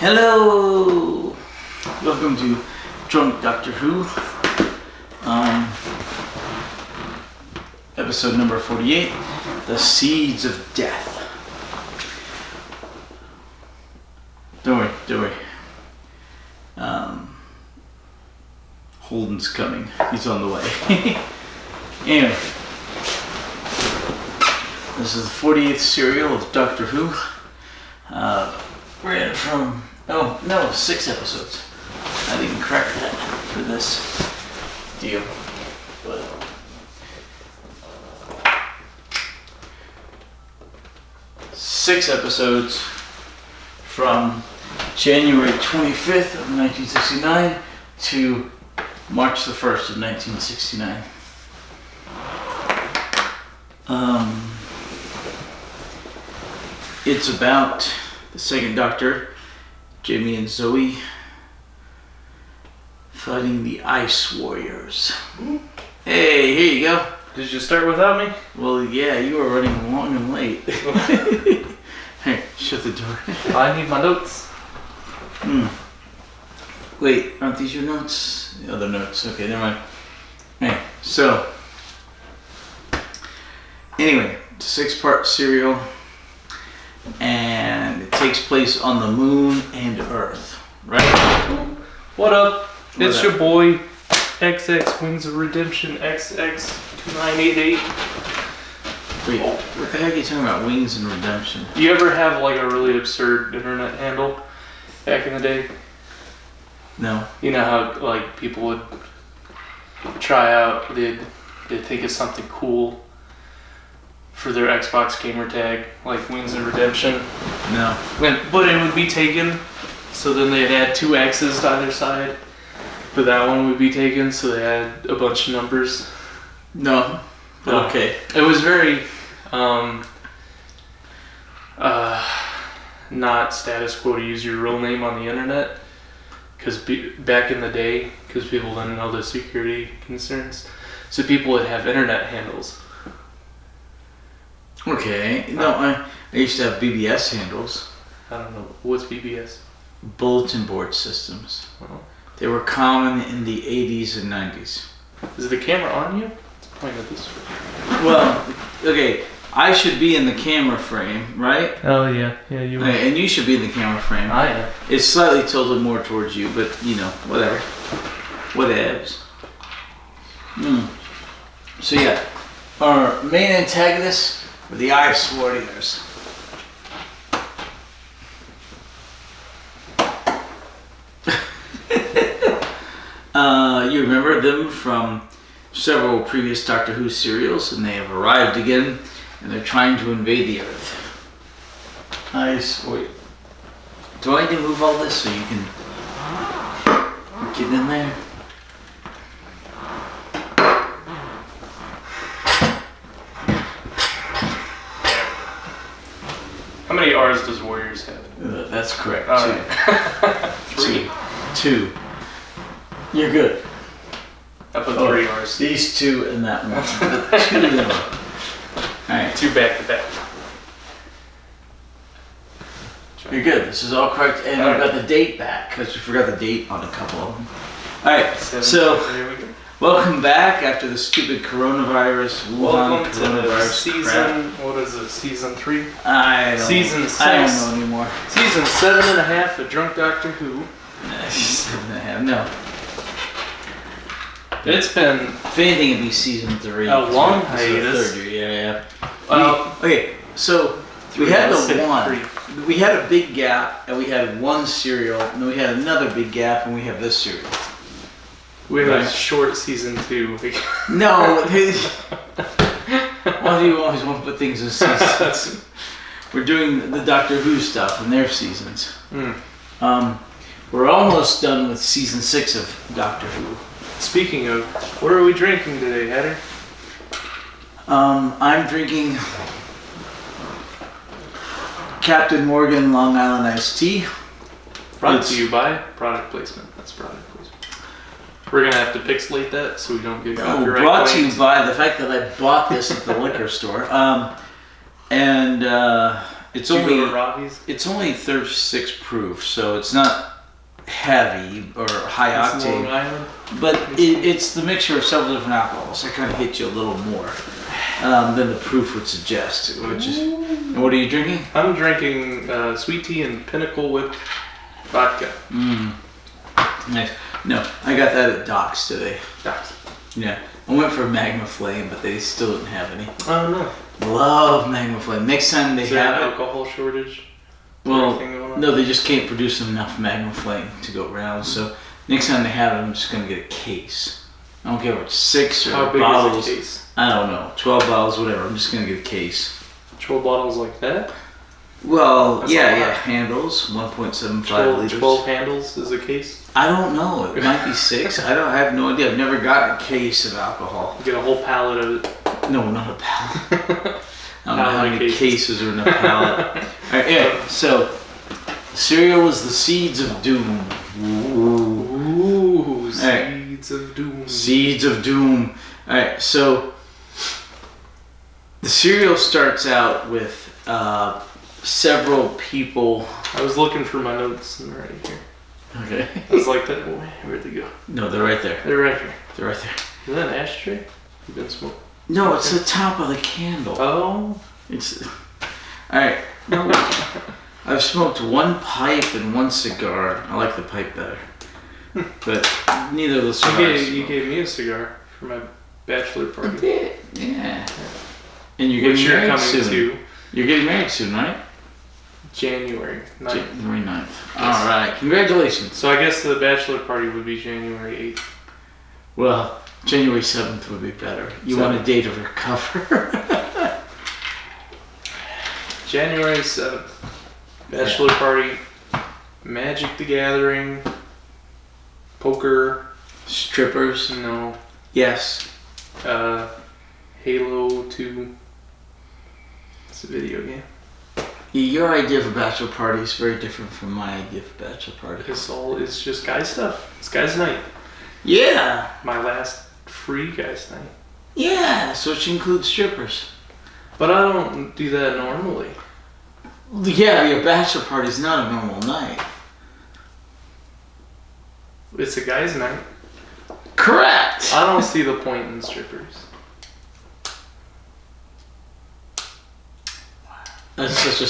Hello! Welcome to Drunk Doctor Who. Episode number 48, The Seeds of Death. Don't worry. Holden's coming. He's on the way. Anyway, this is the 48th serial of Doctor Who. We're in from, 6 episodes. I didn't even crack that for this deal. But six episodes from January 25th of 1969 to March the 1st of 1969. It's about the second Doctor, Jamie and Zoe, fighting the Ice Warriors. Hey, here you go. Did you start without me? Well, yeah, you were running long and late. Hey, shut the door. I need my notes. Wait, aren't these your notes? The other notes. Okay, never mind. Hey, so anyway, it's a 6-part serial, and it takes place on the moon and Earth, right? What up? It's your boy XX Wings of Redemption XX2988. Wait, what the heck are you talking about? Wings and Redemption? You ever have like a really absurd internet handle back in the day? No. You know how like people would try out, they'd think of something cool for their Xbox gamer tag, like Wings and Redemption. No. But it would be taken, so then they'd add 2 X's to either side. But that one would be taken, so they had a bunch of numbers. No. Okay. It was very not status quo to use your real name on the internet, because back in the day, because people didn't know the security concerns, so people would have internet handles. Okay. No, I used to have BBS handles. I don't know. What's BBS? Bulletin board systems. Oh. They were common in the 80s and 90s. Is the camera on you? It's pointed this way. Well, okay, I should be in the camera frame, right? Oh, yeah. Yeah, you are. Okay, and you should be in the camera frame. I am. It's slightly tilted more towards you, but, whatever. Whatevs. So, yeah, our main antagonists were the Ice Warriors. You remember them from several previous Doctor Who serials, and they have arrived again, and they're trying to invade the Earth. Nice. Wait. Do I need to move all this so you can get in there? How many R's does Warriors have? That's correct. All 2. right. 3. 2. You're good. I put 3 R's. These 2 and that one. 2 in a row. Alright. 2 back to back. You're good. This is all correct. And All we right. got the date back, because we forgot the date on a couple of them. Alright, so here we go. welcome back after the stupid coronavirus. Welcome to the coronavirus season, crap. what is it, season 3? I Season 6. don't know anymore. Season 7.5 of Drunk Doctor Who. 7.5. No. It's been If anything, it'd be season 3. a long It's the hiatus. third year, yeah. Well, Okay, so we 3 had out of the 6, one. 3. We had a big gap, and we had one cereal, and then we had another big gap, and we have this cereal. We have Right. a short season 2. No, why do you always want to put things in seasons? We're doing the Doctor Who stuff in their seasons. We're almost done with season 6 of Doctor Who. Speaking of, what are we drinking today, Hatter? I'm drinking Captain Morgan Long Island Iced Tea. Brought to you by product placement. That's product placement. We're gonna have to pixelate that so we don't get copyright Brought to claims. you by the fact that I bought this at the liquor store. And It's Did you go only to Robbie's? it's only 36 proof, so it's not heavy or high It's Long octane. Island. But it's the mixture of several different alcohols that kind of hit you a little more than the proof would suggest. Which is, and what are you drinking? I'm drinking sweet tea and Pinnacle with vodka. Nice. No, I got that at Doc's today. Doc's. Yeah, I went for Magma Flame, but they still didn't have any. Oh no. Love Magma Flame. Next time they Is there have an it. alcohol shortage? Well, no, they just can't produce enough Magma Flame to go around. So next time they have it, I'm just gonna get a case. I don't care if it's 6 or How big bottles. is a case? I don't know, 12 bottles, whatever. I'm just gonna get a case. 12 bottles like that? Well, That's yeah, a lot. handles, 1.75 12, liters. 12 handles is a case? I don't know. It might be 6. I have no idea. I've never gotten a case of alcohol. You get a whole pallet of it. No, not a pallet. I don't know how Pallet many cases. cases are in a pallet. All right, yeah. So, cereal is the seeds of doom. Ooh, right. seeds of doom. Seeds of doom. All right, so the cereal starts out with several people. I was looking for my notes and they're right here. Okay. I was like, that boy, where'd they go? No, they're right there. They're right here. They're right there. Is that an ashtray? You've been smoking. No, it's the top of the candle. Oh. It's all right. No, I've smoked one pipe and one cigar. I like the pipe better, but neither of the cigars. You gave me a cigar for my bachelor I party. did, yeah. And you're Which getting you're married coming soon. to You're getting married soon, right? January 9th. January 9th. All right, congratulations. So I guess the bachelor party would be January 8th. Well, January 7th would be better. You want a date of your cover? January 7th. Bachelor party. Magic the Gathering. Poker. Strippers? No. Yes. Halo 2. It's a video game. Your idea of a bachelor party is very different from my idea of a bachelor party. It's just guy stuff. It's guys' night. Yeah. My last free guys' night. Yeah, so it includes strippers. But I don't do that normally. Yeah, your bachelor party is not a normal night. It's a guys' night. Correct. I don't see the point in strippers. That's such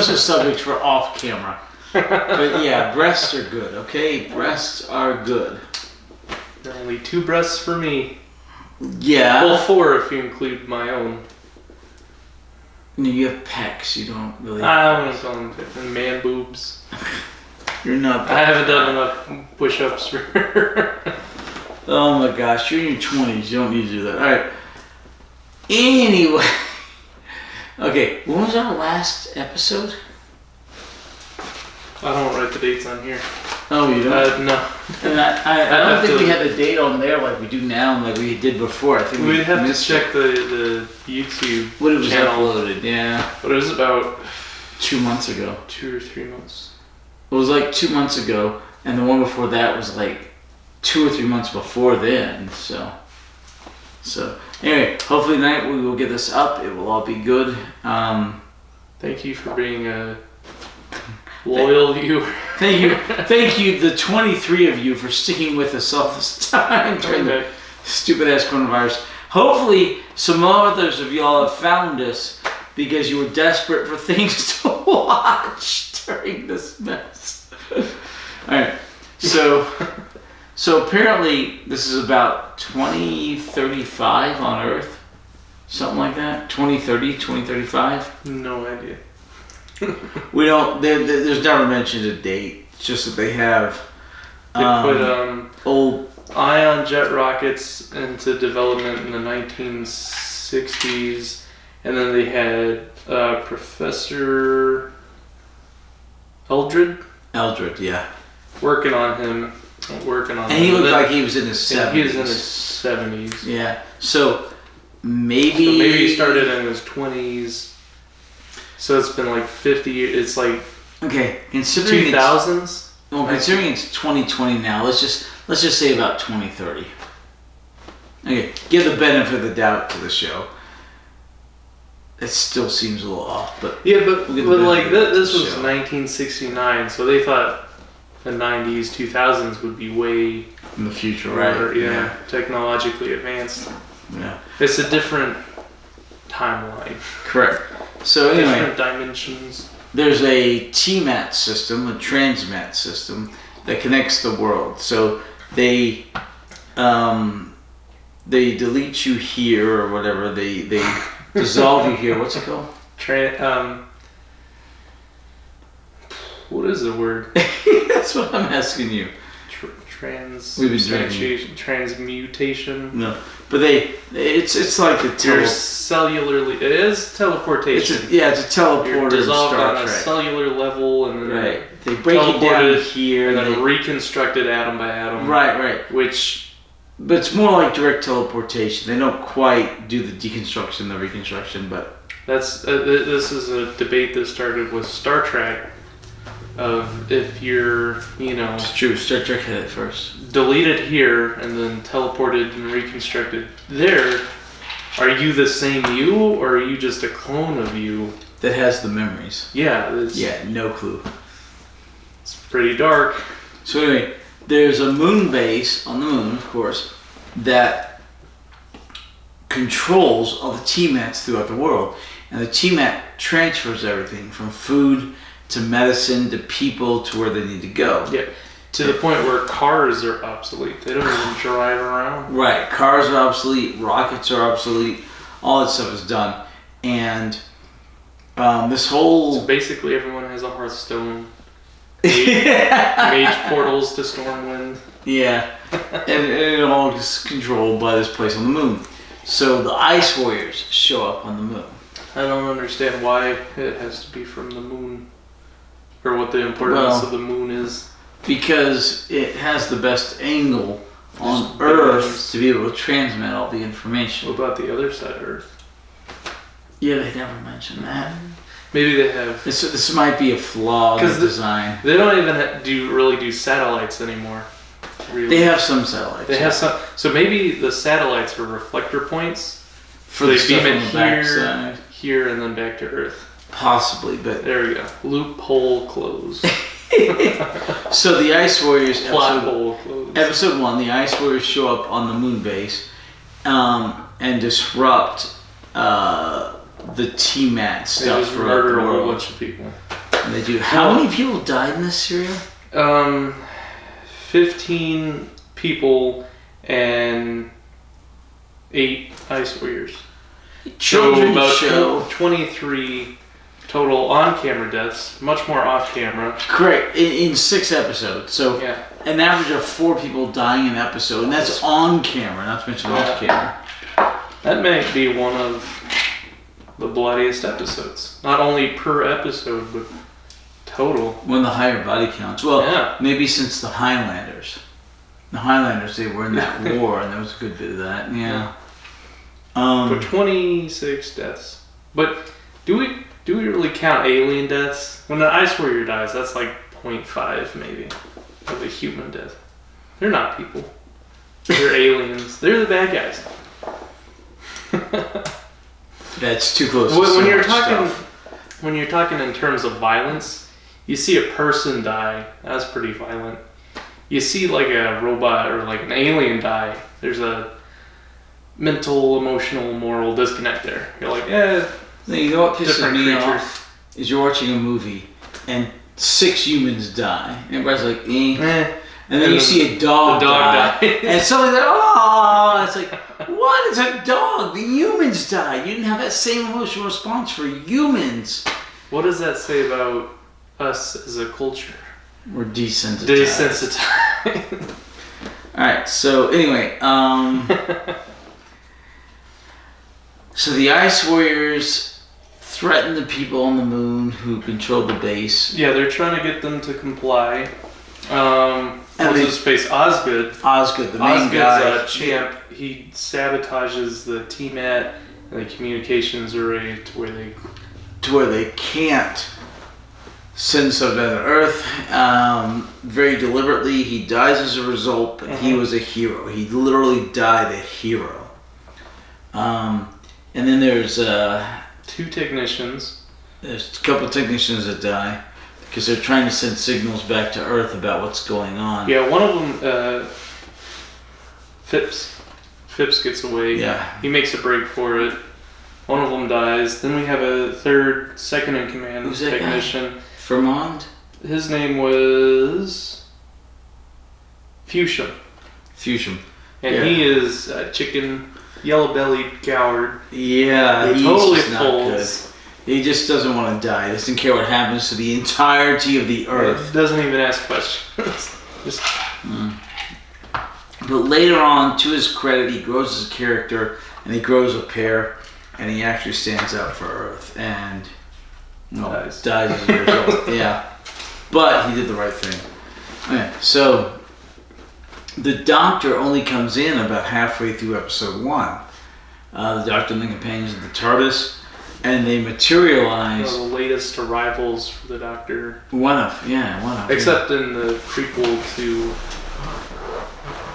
a subject for off camera. But yeah, breasts are good. Okay, breasts are good. There are only 2 breasts for me. Yeah. Well, 4 if you include my own. No, you have pecs. You don't really. I don't call them and man boobs. You're not. I haven't done enough push-ups for. Oh my gosh, you're in your 20s. You don't need to do that. All right. Anyway. Okay, when was our last episode? I don't write the dates on here. Oh, you don't? No. And I don't think we had the date on there like we do now and like we did before. I think We'd have to missed check the YouTube when it was channel. uploaded. Yeah, But it was about 2 months ago. 2 or 3 months. It was like 2 months ago, and the one before that was like 2 or 3 months before then. So anyway, hopefully tonight we will get this up. It will all be good. Thank you for being a loyal viewer. Thank you, the 23 of you for sticking with us all this time during the stupid ass coronavirus. Hopefully, some others of y'all have found us because you were desperate for things to watch during this mess. All right, so apparently this is about 2035 on Earth, something like that. 2030, 2035. No idea. We don't. There's never mentioned a date. It's just that they have. They put old ion jet rockets into development in the 1960s, and then they had Professor Eldred, yeah. working on him. And he looked like he was in his 70s. He was in his 70s. Yeah. So maybe. So maybe he started in his 20s. So it's been like 50 years. It's like okay, considering 2000s. Well, considering it's 2020 now, let's just say about 2030. Okay, give the benefit of the doubt to the show. it still seems a little off. But yeah, but like this was show. 1969, so they thought the 90s, 2000s would be way in the future, more, right? yeah, technologically advanced. Yeah. It's a different timeline. Correct. So anyway, Different dimensions. there's a TMAT system, a transmat system that connects the world. So they delete you here or whatever. They dissolve you here. What's it called? What is the word? That's what I'm asking you. Transmutation. No, but it's like the There's cellularly. It is teleportation. it's a teleporter. You're in dissolved Star on a Trek. cellular level, and then Right. They break it down here, and then they- reconstructed atom by atom. Right. Which But it's more like direct teleportation. They don't quite do the deconstruction, the reconstruction, but this is a debate that started with Star Trek. Of if you're, it's true. Star Trek had it first. deleted here and then teleported and reconstructed there, are you the same you, or are you just a clone of you? That has the memories. Yeah, No clue. it's pretty dark. So anyway, there's a moon base on the moon, of course, that controls all the TMATs throughout the world. And the TMAT transfers everything from food to medicine to people to where they need to go. Yeah, to the point where cars are obsolete. They don't even drive around. Right. Cars are obsolete. Rockets are obsolete. All that stuff is done. And this whole... So basically everyone has a Hearthstone. Mage portals to Stormwind. Yeah. and it all is controlled by this place on the moon. So the Ice Warriors show up on the moon. I don't understand why it has to be from the moon. Or what the importance of the moon is. Because it has the best angle on Just Earth billions. to be able to transmit all the information. What about the other side of Earth? Yeah, they never mentioned that. Maybe they have. This might be a flaw in the design. They don't even really do satellites anymore. Really. They have some satellites. They have some. So maybe the satellites are reflector points. for So the they beam stuff on it the here, backside. here, and then back to Earth. Possibly, but There we go. Loophole closed. so the Ice Warriors Plot hole closed. episode 1, the Ice Warriors show up on the moon base and disrupt the TMAT They stuff just throughout murder the a whole world. bunch of people. And they do. How many people died in this serial? 15 people and 8 Ice Warriors. Children's about show. 23 total on-camera deaths, much more off-camera. Correct. In 6 episodes. So Yeah. an average of 4 people dying an episode, and that's on camera, not to mention off camera. That may be one of the bloodiest episodes. Not only per episode, but total. One of the higher body counts. Well, Yeah. maybe since the Highlanders. The Highlanders, they were in that war, and there was a good bit of that. Yeah. But 26 deaths. But do we really count alien deaths? When an Ice Warrior dies, that's like 0.5 maybe of a human death. They're not people. They're aliens. They're the bad guys. That's too close. To When so you're much talking, stuff. when you're talking in terms of violence, you see a person die. That's pretty violent. You see like a robot or like an alien die. There's a mental, emotional, moral disconnect there. You're like, You know what pisses different me creatures. off? Is you're watching a movie and 6 humans die. And everybody's like, eh. And then you see a dog, The dog die. dies. And somebody's like, oh! It's like, what? It's a dog. The humans died. You didn't have that same emotional response for humans. What does that say about us as a culture? We're desensitized. Desensitized. Alright, so anyway, so the Ice Warriors threaten the people on the moon who control the base. Yeah, they're trying to get them to comply. What's they- his face? Osgood. Osgood, the main Osgood's guy. a champ. He sabotages the TMAT and the communications array to where they can't send stuff down to Earth. Very deliberately, he dies as a result, but he was a hero. He literally died a hero. And then there's 2 technicians. There's a couple of technicians that die because they're trying to send signals back to Earth about what's going on. Yeah, one of them, Phipps gets away. Yeah. He makes a break for it. One of them dies. Then we have a second in command Who's that technician. guy? Fremond? His name was Fuchsia. Fuchsia. And he is a chicken, yellow-bellied coward. Yeah, he totally folds. He just doesn't want to die. He doesn't care what happens to the entirety of the Earth. He doesn't even ask questions. But later on, to his credit, he grows as a character, and he grows a pair, and he actually stands up for Earth, and dies as a result. Yeah. But he did the right thing. Okay, so the Doctor only comes in about halfway through episode 1. The Doctor and the companions of the TARDIS, and they materialize. One of the latest arrivals for the Doctor. One of. Except in the prequel to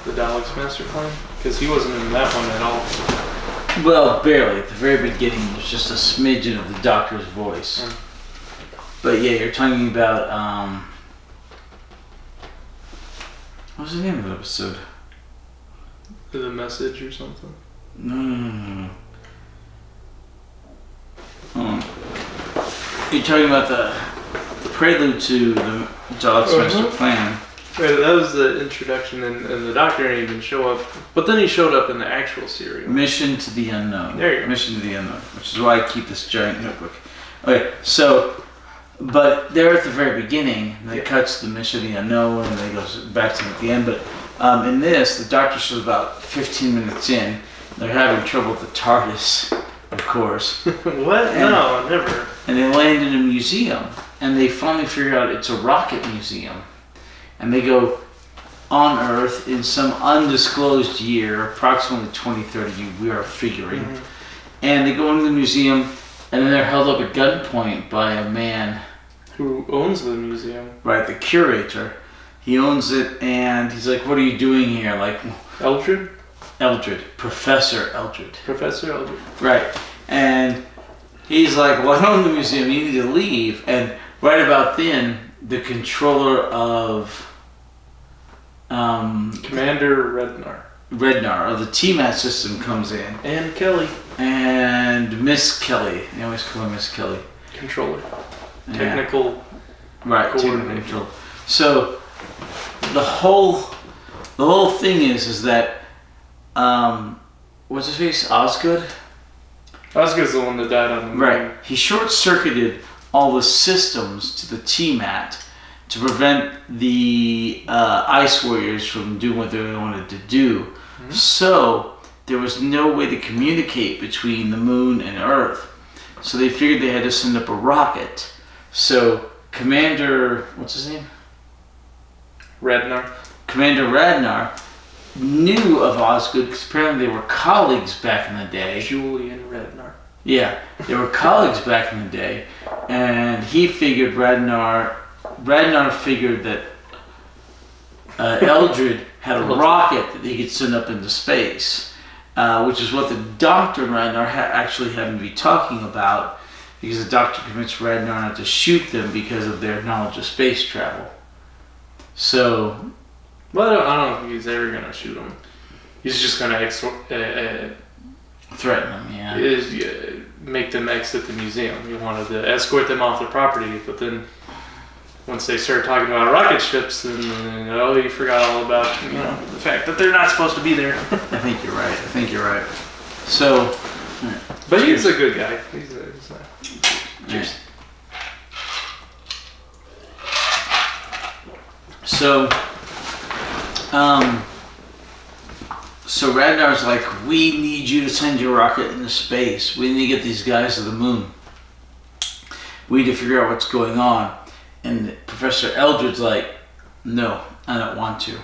the Daleks' Master Plan, because he wasn't in that one at all. Well, barely. At the very beginning, there's just a smidgen of the Doctor's voice. But yeah, you're talking about, what was the name of the episode? The Message or something? No. You're talking about the prelude to the Daleks' Master Plan. Right, that was the introduction, and the Doctor didn't even show up. But then he showed up in the actual serial. Mission to the Unknown. There you go. Mission to the Unknown, which is why I keep this giant notebook. Okay, so, but they're at the very beginning, and they cuts the Mission to the Unknown, and then it goes back to them at the end. But in this, the Doctor shows about 15 minutes in. They're having trouble with the TARDIS, of course. What? No, never. And they land in a museum, and they finally figure out it's a rocket museum. And they go on Earth in some undisclosed year, approximately 2030, we are figuring. And they go into the museum, and then they're held up at gunpoint by a man. Who owns the museum? Right, the curator. He owns it, and he's like, what are you doing here? Like, Eldred? Eldred. Professor Eldred. Professor Eldred. Right. And he's like, well, I own the museum, you need to leave. And right about then, the controller of Commander Rednar of the TMAT system comes in. And Kelly. And Miss Kelly. They always call her Miss Kelly. Controller. Technical. Right, technical control. So the whole thing is that what's his face? Osgood? Osgood's the one that died on the moon. Right. He short-circuited all the systems to the TMAT to prevent the Ice Warriors from doing what they wanted to do. So there was no way to communicate between the moon and Earth. So they figured they had to send up a rocket. So Commander, what's his name? Rednar. Commander Radnar knew of Osgood because apparently they were colleagues back in the day. Julian Rednar. Yeah, they were colleagues back in the day, and he figured Radnar figured that Eldred had a rocket that he could send up into space, which is what the Doctor and Radnar actually happened to be talking about, because the Doctor convinced Radnar not to shoot them because of their knowledge of space travel. So, well, I don't think he's ever gonna shoot him. He's just gonna threaten them, yeah. Make them exit the museum. He wanted to escort them off their property, but then once they started talking about rocket ships, then he forgot all about the fact that they're not supposed to be there. I think you're right. So, but he's a good guy. He's cheers. So Radar's like, we need you to send your rocket into space. We need to get these guys to the moon. We need to figure out what's going on. And Professor Eldred's like, no, I don't want to.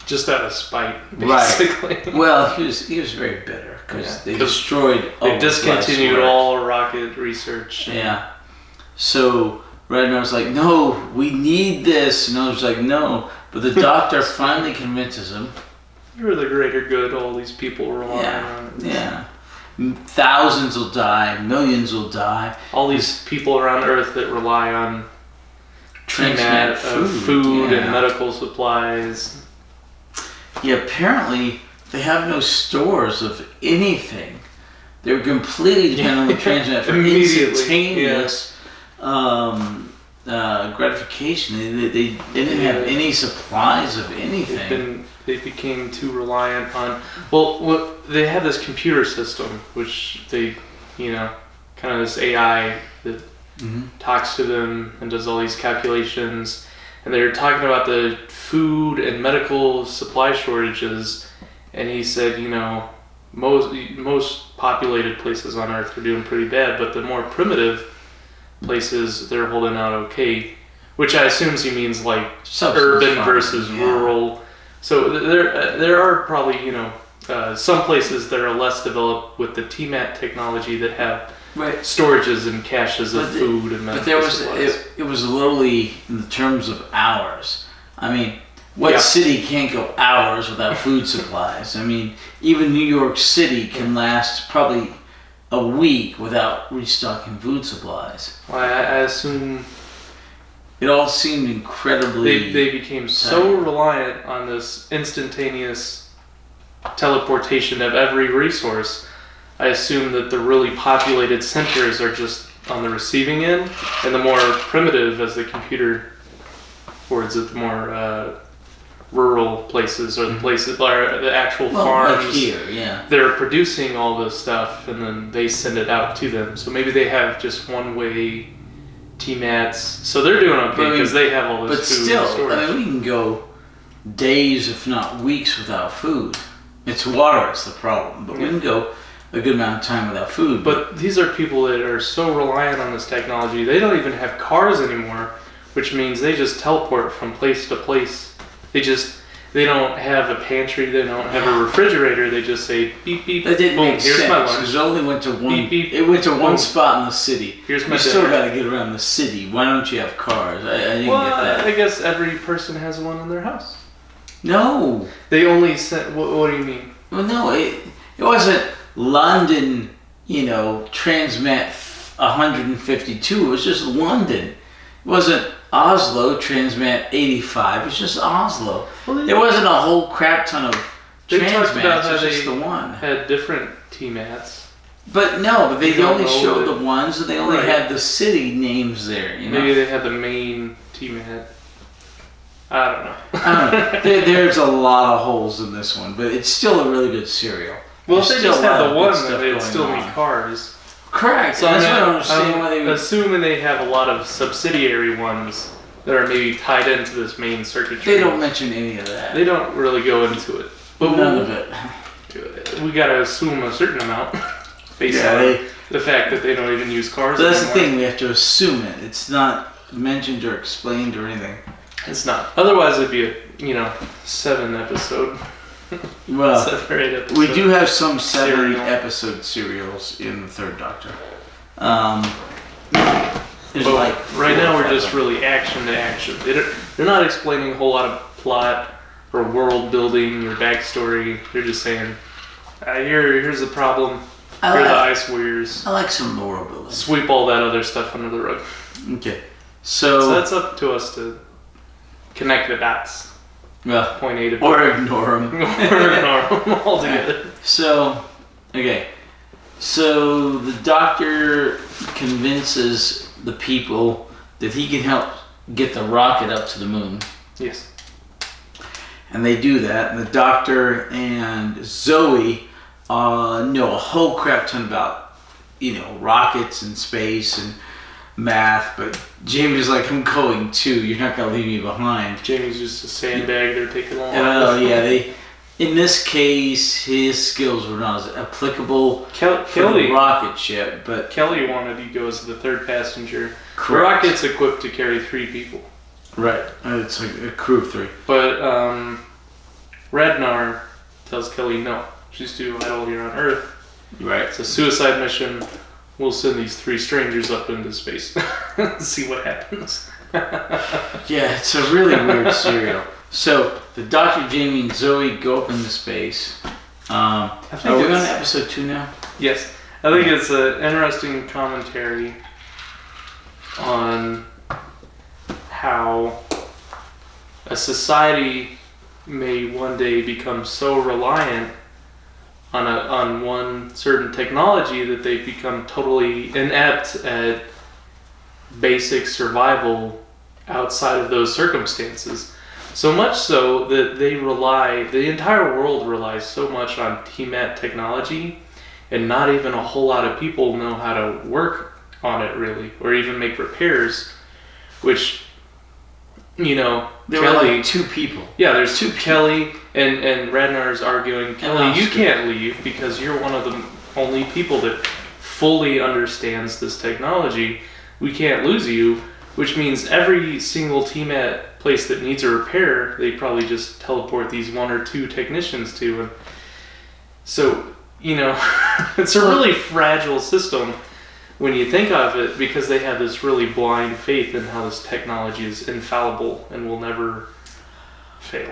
Just out of spite, basically. Right. Well, he was very bitter because they destroyed. They discontinued all rocket research. Yeah. So Radar's like, no, we need this. And Eldred's like, no. But the Doctor finally convinces him. For the greater good, all these people rely on. Yeah. thousands will die, millions will die. All these people around Earth that rely on Transmat food and medical supplies. Yeah, apparently they have no stores of anything. They're completely dependent on the Transmat for instantaneous gratification. They didn't have any supplies of anything. They became too reliant on. Well, they have this computer system, which they, kind of this AI that talks to them and does all these calculations. And they're talking about the food and medical supply shortages. And he said, most populated places on Earth are doing pretty bad, but the more primitive places, they're holding out okay. Which I assume he means like urban versus rural. So there are probably, some places that are less developed with the TMAT technology that have storages and caches of food and medical supplies. It was literally in the terms of hours. I mean, what city can't go hours without food supplies? I mean, even New York City can last probably a week without restocking food supplies. Well, I assume it all seemed incredibly... They became so reliant on this instantaneous teleportation of every resource. I assume that the really populated centers are just on the receiving end, and the more primitive, as the computer words it, the more rural places, or the places are the actual farms. Like here, they're producing all this stuff, and then they send it out to them. So maybe they have just one-way TMATs. So they're doing okay because they have all this food. But still, we can go days, if not weeks, without food. It's water, it's the problem. But we can go a good amount of time without food. But these are people that are so reliant on this technology, they don't even have cars anymore, which means they just teleport from place to place. They don't have a pantry, they don't have a refrigerator, they just say beep beep, that didn't boom, make here's sense, my lunch. Because it only went to one, beep, beep, it went to one boom. spot in the city. Here's my You still got to get around the city. Why don't you have cars? I didn't get that. I guess every person has one in their house. No. They only sent, what do you mean? Well, no, it wasn't London, Transmat 152. It was just London. It wasn't Oslo Transmat 85. It was just Oslo. Well, there wasn't a whole crap ton of Transmats. It was just the one. Had different TMATs. But they only showed the ones, and they only had the city names there. Maybe they had the main TMAT. I don't know. There's a lot of holes in this one, but it's still a really good cereal. Well, if they just had the one, then they'd still need cars. Correct. So that's why I don't understand why they would... Assuming they have a lot of subsidiary ones that are maybe tied into this main circuitry. They don't mention any of that. They don't really go into it. But none of it. We gotta assume a certain amount based on the fact that they don't even use cars anymore. That's the thing, we have to assume it. It's not mentioned or explained or anything. It's not. Otherwise it'd be a, 7 episode. Well, 7 or 8 episode. We do have some 7 episode serials in the Third Doctor. Right now we're just really action to action. They're not explaining a whole lot of plot or world building or backstory. They're just saying, here's the problem. Here are the ice warriors. I like some world building. Sweep all that other stuff under the rug. Okay. So that's up to us to connect the dots. Well, point A to point B. Or ignore them. Or ignore them altogether. So the Doctor convinces the people that he can help get the rocket up to the moon. Yes. And they do that, and the Doctor and Zoe know a whole crap ton about, rockets and space and math, but Jamie's like, I'm going too, you're not going to leave me behind. Jamie's just a sandbag they're taking along. In this case, his skills were not as applicable for the rocket ship, but... Kelly wanted to go as the third passenger. Correct. The rocket's equipped to carry 3 people. Right, it's like a crew of 3. But Radnar tells Kelly, no, she's too idle here on Earth. Right. It's a suicide mission. We'll send these 3 strangers up into space. See what happens. Yeah, it's a really weird serial. So, the Doctor, Jamie, and Zoe go up into space. Are we on episode 2 now? Yes. I think it's an interesting commentary on how a society may one day become so reliant on one certain technology that they become totally inept at basic survival outside of those circumstances. So much so that the entire world relies so much on TMAT technology, and not even a whole lot of people know how to work on it really, or even make repairs, which, you know, There Kelly, were like 2 people. yeah, there's two Kelly and Radnar's arguing, Kelly, you Oscar. can't leave because you're one of the only people that fully understands this technology. We can't lose you, which means every single team at place that needs a repair, they probably just teleport these 1 or 2 technicians to. And so, you know, it's a really fragile system when you think of it, because they have this really blind faith in how this technology is infallible and will never fail.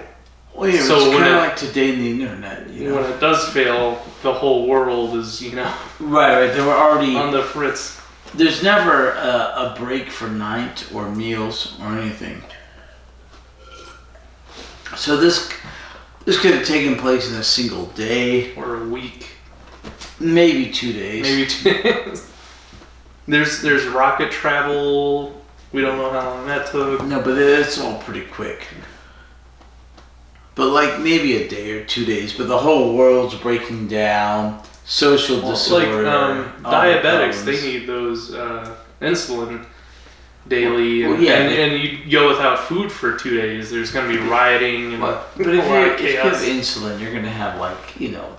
Well, yeah, So it's when kind of it- like today in the internet, you know. When it does fail, the whole world is, you know, Right. There were already. on the fritz. There's never a break for night or meals or anything. So this could have taken place in a single day, Or a week. maybe 2 days. Maybe 2 days. There's rocket travel. We don't know how long that took. No, but it's all pretty quick. But like maybe a day or 2 days. But the whole world's breaking down. Social disorder. Diabetics, they need those insulin daily, and, Well, yeah, and you go without food for 2 days. There's going to be rioting and But a if lot you of have chaos. insulin, you're gonna have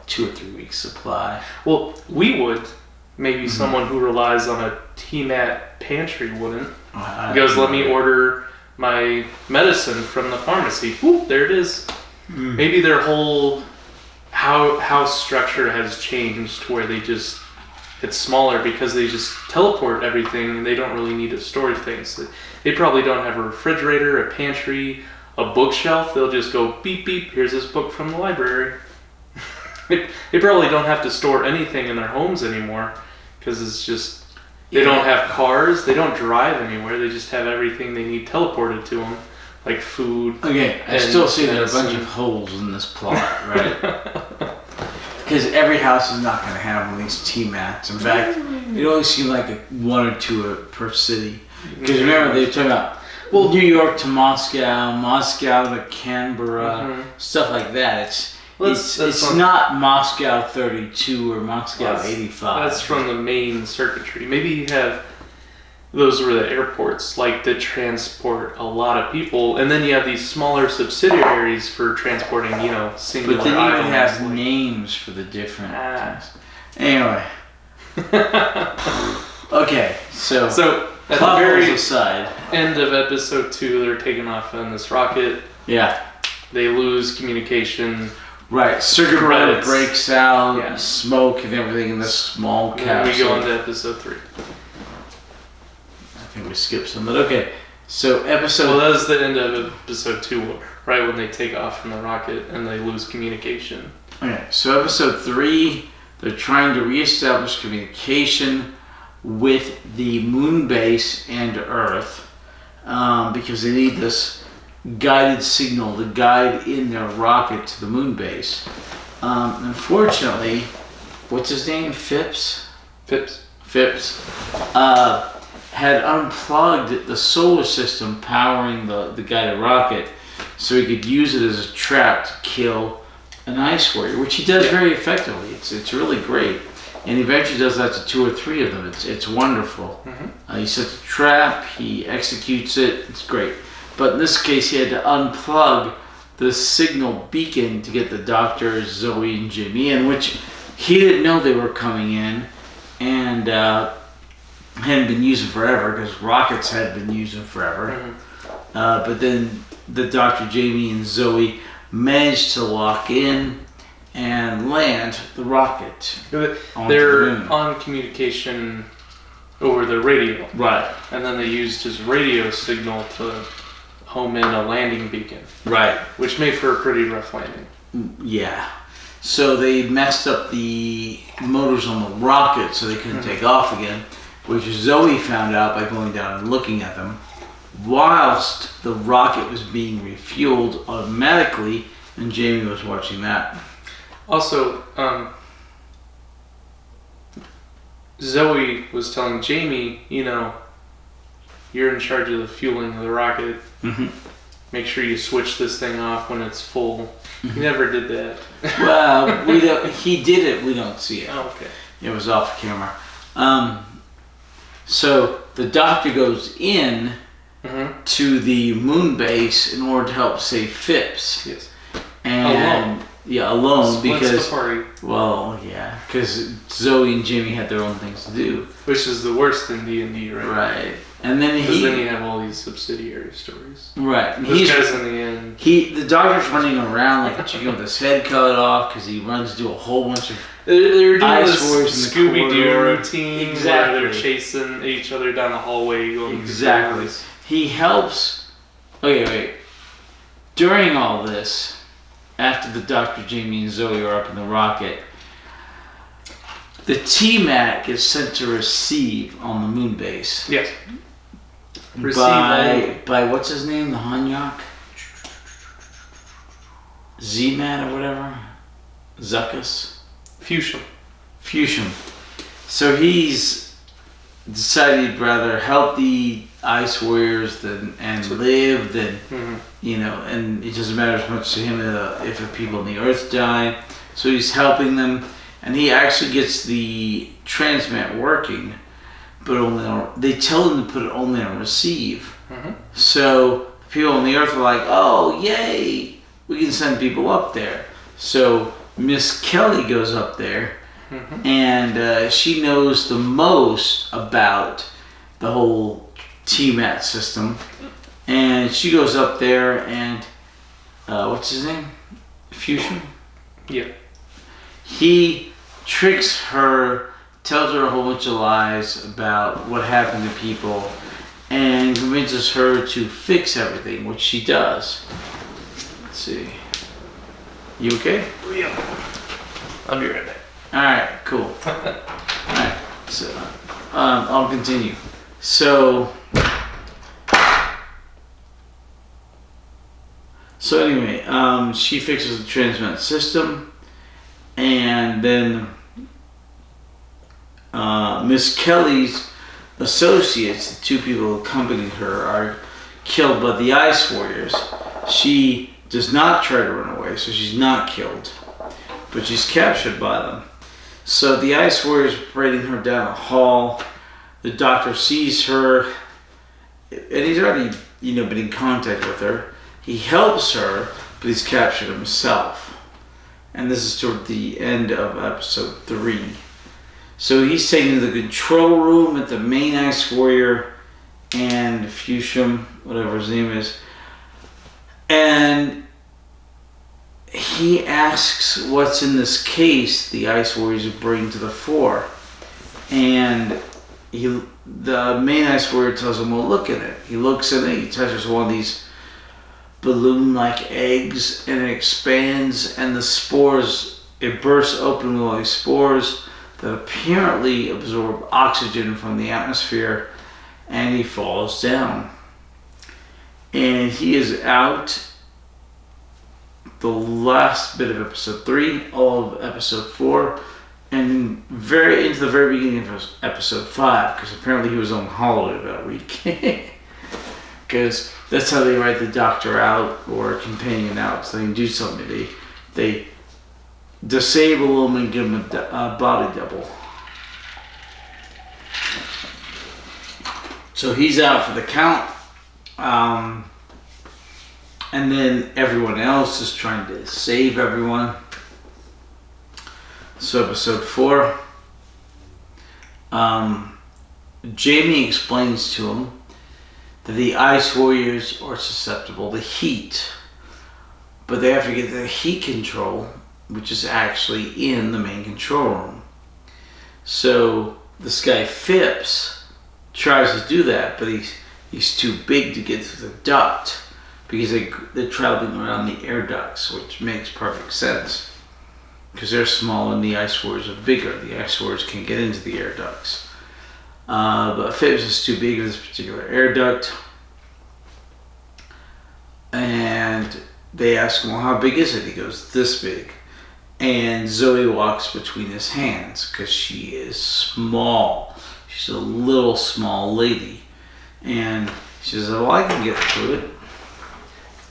2 or 3 weeks supply. Well, we would. Maybe Mm-hmm. someone who relies on a TMAT pantry wouldn't. I He goes, don't let me know. order my medicine from the pharmacy. Whoop, there it is. Mm. Maybe their whole house structure has changed where it's smaller because they just teleport everything and they don't really need to store things. They probably don't have a refrigerator, a pantry, a bookshelf. They'll just go beep beep, here's this book from the library. They probably don't have to store anything in their homes anymore because it's just, they don't have cars, they don't drive anywhere, they just have everything they need teleported to them, like food. Okay, I and still see there are a bunch medicine. of holes in this plot, right? Because every house is not going to have one of these T-mats. In fact, it only seems like 1 or 2 per city. Because remember, they were talking about New York to Moscow, Moscow to Canberra, stuff like that. It's not Moscow 32 or Moscow 85. That's from the main circuitry. Maybe you have, those were the airports, like that transport a lot of people, and then you have these smaller subsidiaries for transporting, singular But then you items. even have like- names for the different Ah. things. Anyway. Okay, so at the plot holes very aside. end of episode 2, they're taking off on this rocket. Yeah. They lose communication. Right, circuit breaker Credits. breaks out, Yeah. smoke and everything in this small And then we capsule. go into episode 3. I think we skipped some, but okay. So episode. Well, that was the end of episode 2, right when they take off from the rocket and they lose communication. Okay, so episode 3, they're trying to reestablish communication with the moon base and Earth because they need this guided signal to guide in their rocket to the moon base. Unfortunately, what's his name? Phipps had unplugged the solar system powering the guided rocket so he could use it as a trap to kill an ice warrior, which he does very effectively. It's really great. And he eventually does that to 2 or 3 of them. It's wonderful. Mm-hmm. He sets a trap, he executes it, it's great. But in this case, he had to unplug the signal beacon to get the doctors, Zoe and Jimmy in, which he didn't know they were coming in, and hadn't been using forever because rockets had been using forever. Mm-hmm. But then the Dr. Jamie and Zoe managed to lock in and land the rocket. onto the They're moon. on communication over the radio. Right. And then they used his radio signal to home in a landing beacon, Right. which made for a pretty rough landing. Yeah. So they messed up the motors on the rocket so they couldn't take off again, which Zoe found out by going down and looking at them, whilst the rocket was being refueled automatically, and Jamie was watching that. Also, Zoe was telling Jamie, you're in charge of the fueling of the rocket. Mm-hmm. Make sure you switch this thing off when it's full. He never did that. Well, he did it. We don't see it. Oh, okay. It was off camera. So the doctor goes in to the moon base in order to help save Phipps. Yes. And alone because the party. Well, yeah, because Zoe and Jimmy had their own things to do, which is the worst in D&D, right? Right. And then because then you have all these subsidiary stories. Right. And this guy's in the end. The doctor's running around like a chicken with his head cut off because he runs to a whole bunch of. They're doing this Scooby-Doo routine exactly. where they're chasing each other down the hallway. Going exactly. He helps. Okay, wait. During all this, after the Dr. Jamie and Zoe are up in the rocket, the T-Mac is sent to receive on the moon base. Yes. By what's his name? The Hanyak? Z-Man or whatever? Zuckus? Fusion. So he's decided he'd rather help the Ice Warriors and live than, and it doesn't matter as much to him if the people on the Earth die. So he's helping them, and he actually gets the transmat working, but they tell him to put it only on receive. So people on the Earth are like, oh, yay, we can send people up there. So Miss Kelly goes up there, and she knows the most about the whole TMAT system. And she goes up there and, what's his name? Fusion? Yeah. He tricks her, tells her a whole bunch of lies about what happened to people, and convinces her to fix everything, which she does. Let's see. You okay? Yeah. I'll be right back. Alright, cool. Alright, so I'll continue. So anyway, she fixes the transmat system, and then Miss Kelly's associates, the two people who accompanied her, are killed by the Ice Warriors. She does not try to run away, so she's not killed, but she's captured by them. So the Ice Warriors are parading her down a hall. The doctor sees her, and he's already, been in contact with her. He helps her, but he's captured himself. And this is toward the end of episode 3. So he's taken to the control room at the main Ice Warrior and Fusham, whatever his name is. And he asks what's in this case the Ice Warriors bring to the fore. And the main Ice Warrior tells him, well, look at it. He looks at it, he touches one of these balloon-like eggs, and it expands, and the spores, it bursts open with all these spores that apparently absorb oxygen from the atmosphere, and he falls down. And he is out the last bit of episode 3, all of episode 4, and into the very beginning of episode 5, because apparently he was on holiday that week. Because that's how they write the doctor out or a companion out, so they can do something. They disable him and give him a body double. So he's out for the count. And then everyone else is trying to save everyone. So episode 4. Jamie explains to him that the Ice Warriors are susceptible to heat, but they have to get the heat control, which is actually in the main control room. So this guy Phipps tries to do that, but he's too big to get through the duct because they're traveling around the air ducts, which makes perfect sense. because they're small and the ice warriors are bigger. The ice warriors can't get into the air ducts. But Phoebus is too big for this particular air duct. And they ask him, well, how big is it? He goes, this big. And Zoe walks between his hands because she is small. She's a little small lady. And she says, well, I can get through it.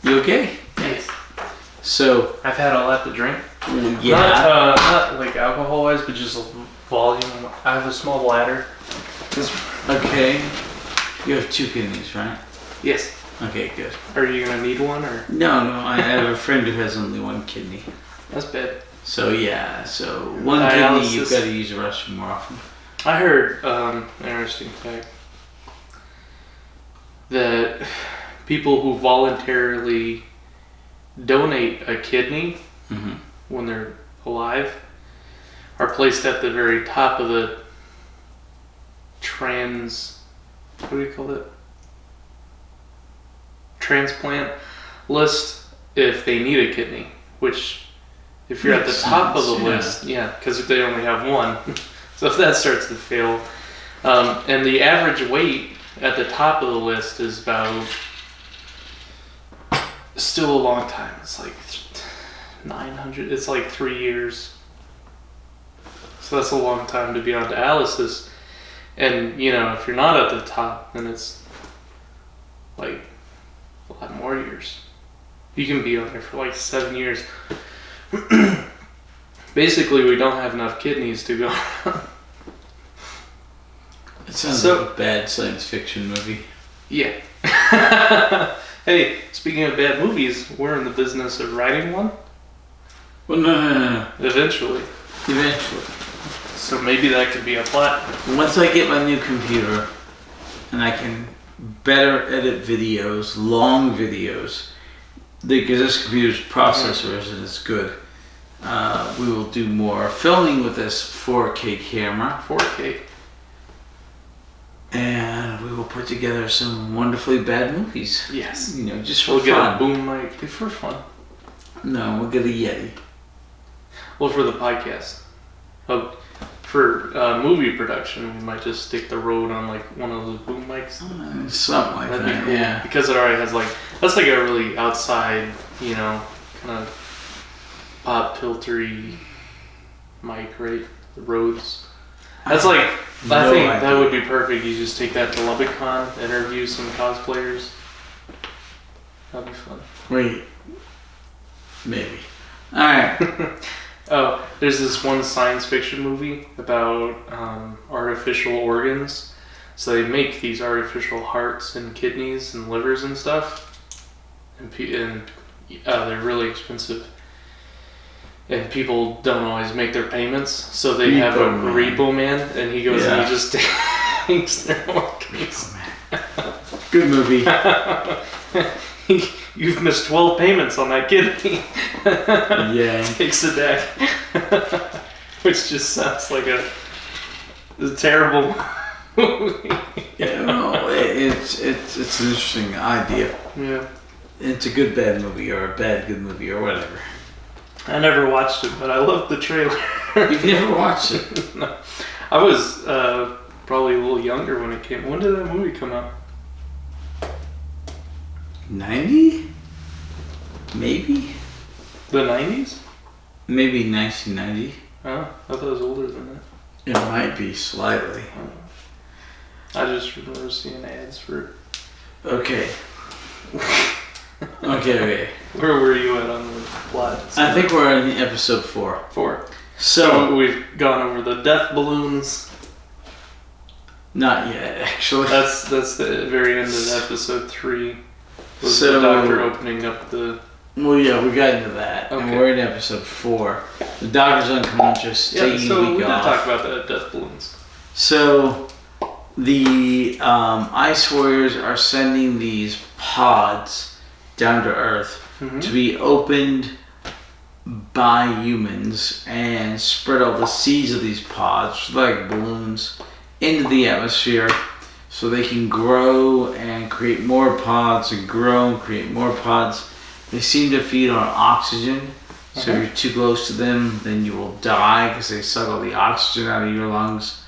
You okay? Yes. So I've had a lot to drink. yeah. Not like alcohol-wise, but just volume. I have a small bladder. Okay. You have 2 kidneys, right? Yes. Okay, good. Are you gonna need one or? No, I have a friend who has only 1 kidney. That's bad. So yeah, so 1 kidney, you've Dialysis. got to use the restroom more often. I heard interesting fact that people who voluntarily donate a kidney when they're alive are placed at the very top of the what do you call it? Transplant list if they need a kidney, which if you're at the top of the list, because they only have 1. So if that starts to fail, and the average weight at the top of the list is about still a long time. It's like 900. It's like 3 years. So that's a long time to be on dialysis. And if you're not at the top, then it's like a lot more years. You can be on there for like 7 years. Basically, we don't have enough kidneys to go around. It sounds like a bad science fiction movie. Yeah. Hey, speaking of bad movies, we're in the business of writing one. Well, no. Eventually. So maybe that could be a plot. Once I get my new computer and I can better edit videos, long videos, because this computer's processor isn't as good, we will do more filming with this 4K camera. 4K. And we will put together some wonderfully bad movies. Yes. Just for we'll fun. Get a boom mic for fun. No, we'll get a Yeti. Well, for the podcast. Oh, for movie production, we might just stick the Rode on like one of those boom mics. Something like That'd that, be cool. yeah. Because it already has that's like a really outside, kind of pop filtery mic, right? The Rodes. That's I think that would be perfect. You just take that to LubbockCon, interview some cosplayers. That'd be fun. Wait. Maybe. Alright. Oh, there's this one science fiction movie about artificial organs. So they make these artificial hearts and kidneys and livers and stuff. And they're really expensive. And people don't always make their payments, so they have a repo man, and he goes and he just takes their organs. Good movie. You've missed 12 payments on that kidney. Yeah. Takes it back. Which just sounds like a terrible movie. Yeah, no, it's an interesting idea. Yeah. It's a good bad movie or a bad good movie or whatever. I never watched it, but I loved the trailer. You've never watched it? No. I was probably a little younger when it came. When did that movie come out? 90? Maybe? The 90s? Maybe 1990. Oh, I thought it was older than that. It might be slightly. I just remember seeing ads for it. Okay. Okay. Where were you at on the plot? I think we're in episode 4. 4. So we've gone over the death balloons. Not yet, actually. That's the very end of episode 3. Was So the doctor opening up the... Well, yeah, we got into that, and we're in episode 4. The doctor's unconscious, taking a week we off. did talk about the death balloons. So the ice warriors are sending these pods down to Earth to be opened by humans and spread all the seeds of these pods, like balloons, into the atmosphere so they can grow and create more pods and grow and create more pods. They seem to feed on oxygen, So if you're too close to them, then you will die because they suck all the oxygen out of your lungs.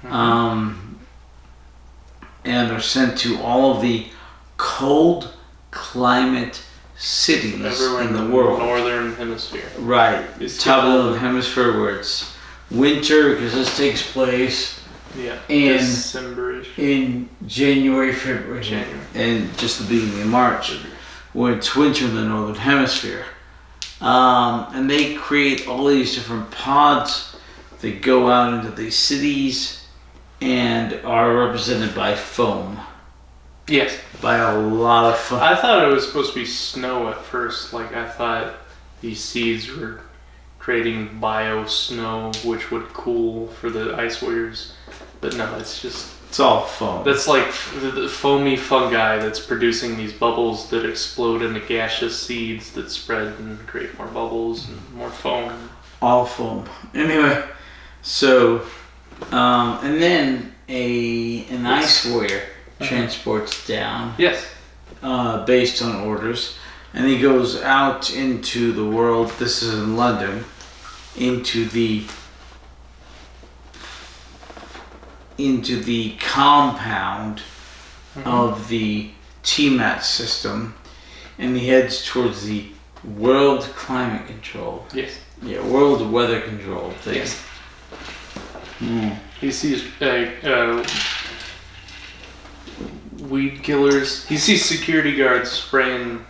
And they're sent to all of the cold climate cities everywhere in the world. Northern hemisphere. Right. Top of the hemisphere where it's winter, because this takes place in January, February, and just the beginning of March, when it's winter in the northern hemisphere. And they create all these different pods that go out into these cities and are represented by foam. Yes. By a lot of foam. I thought it was supposed to be snow at first. Like, I thought these seeds were creating bio-snow, which would cool for the ice warriors. But no, it's all foam. That's like the foamy fungi that's producing these bubbles that explode into gaseous seeds that spread and create more bubbles and more foam. All foam. Anyway, so, and then an ice warrior transports down. Yes. Based on orders. And he goes out into the world, this is in London, into the compound of the TMAT system, and he heads towards the World Climate Control. Yes. Yeah, World Weather Control thing. Yes. He sees weed killers. He sees security guards spraying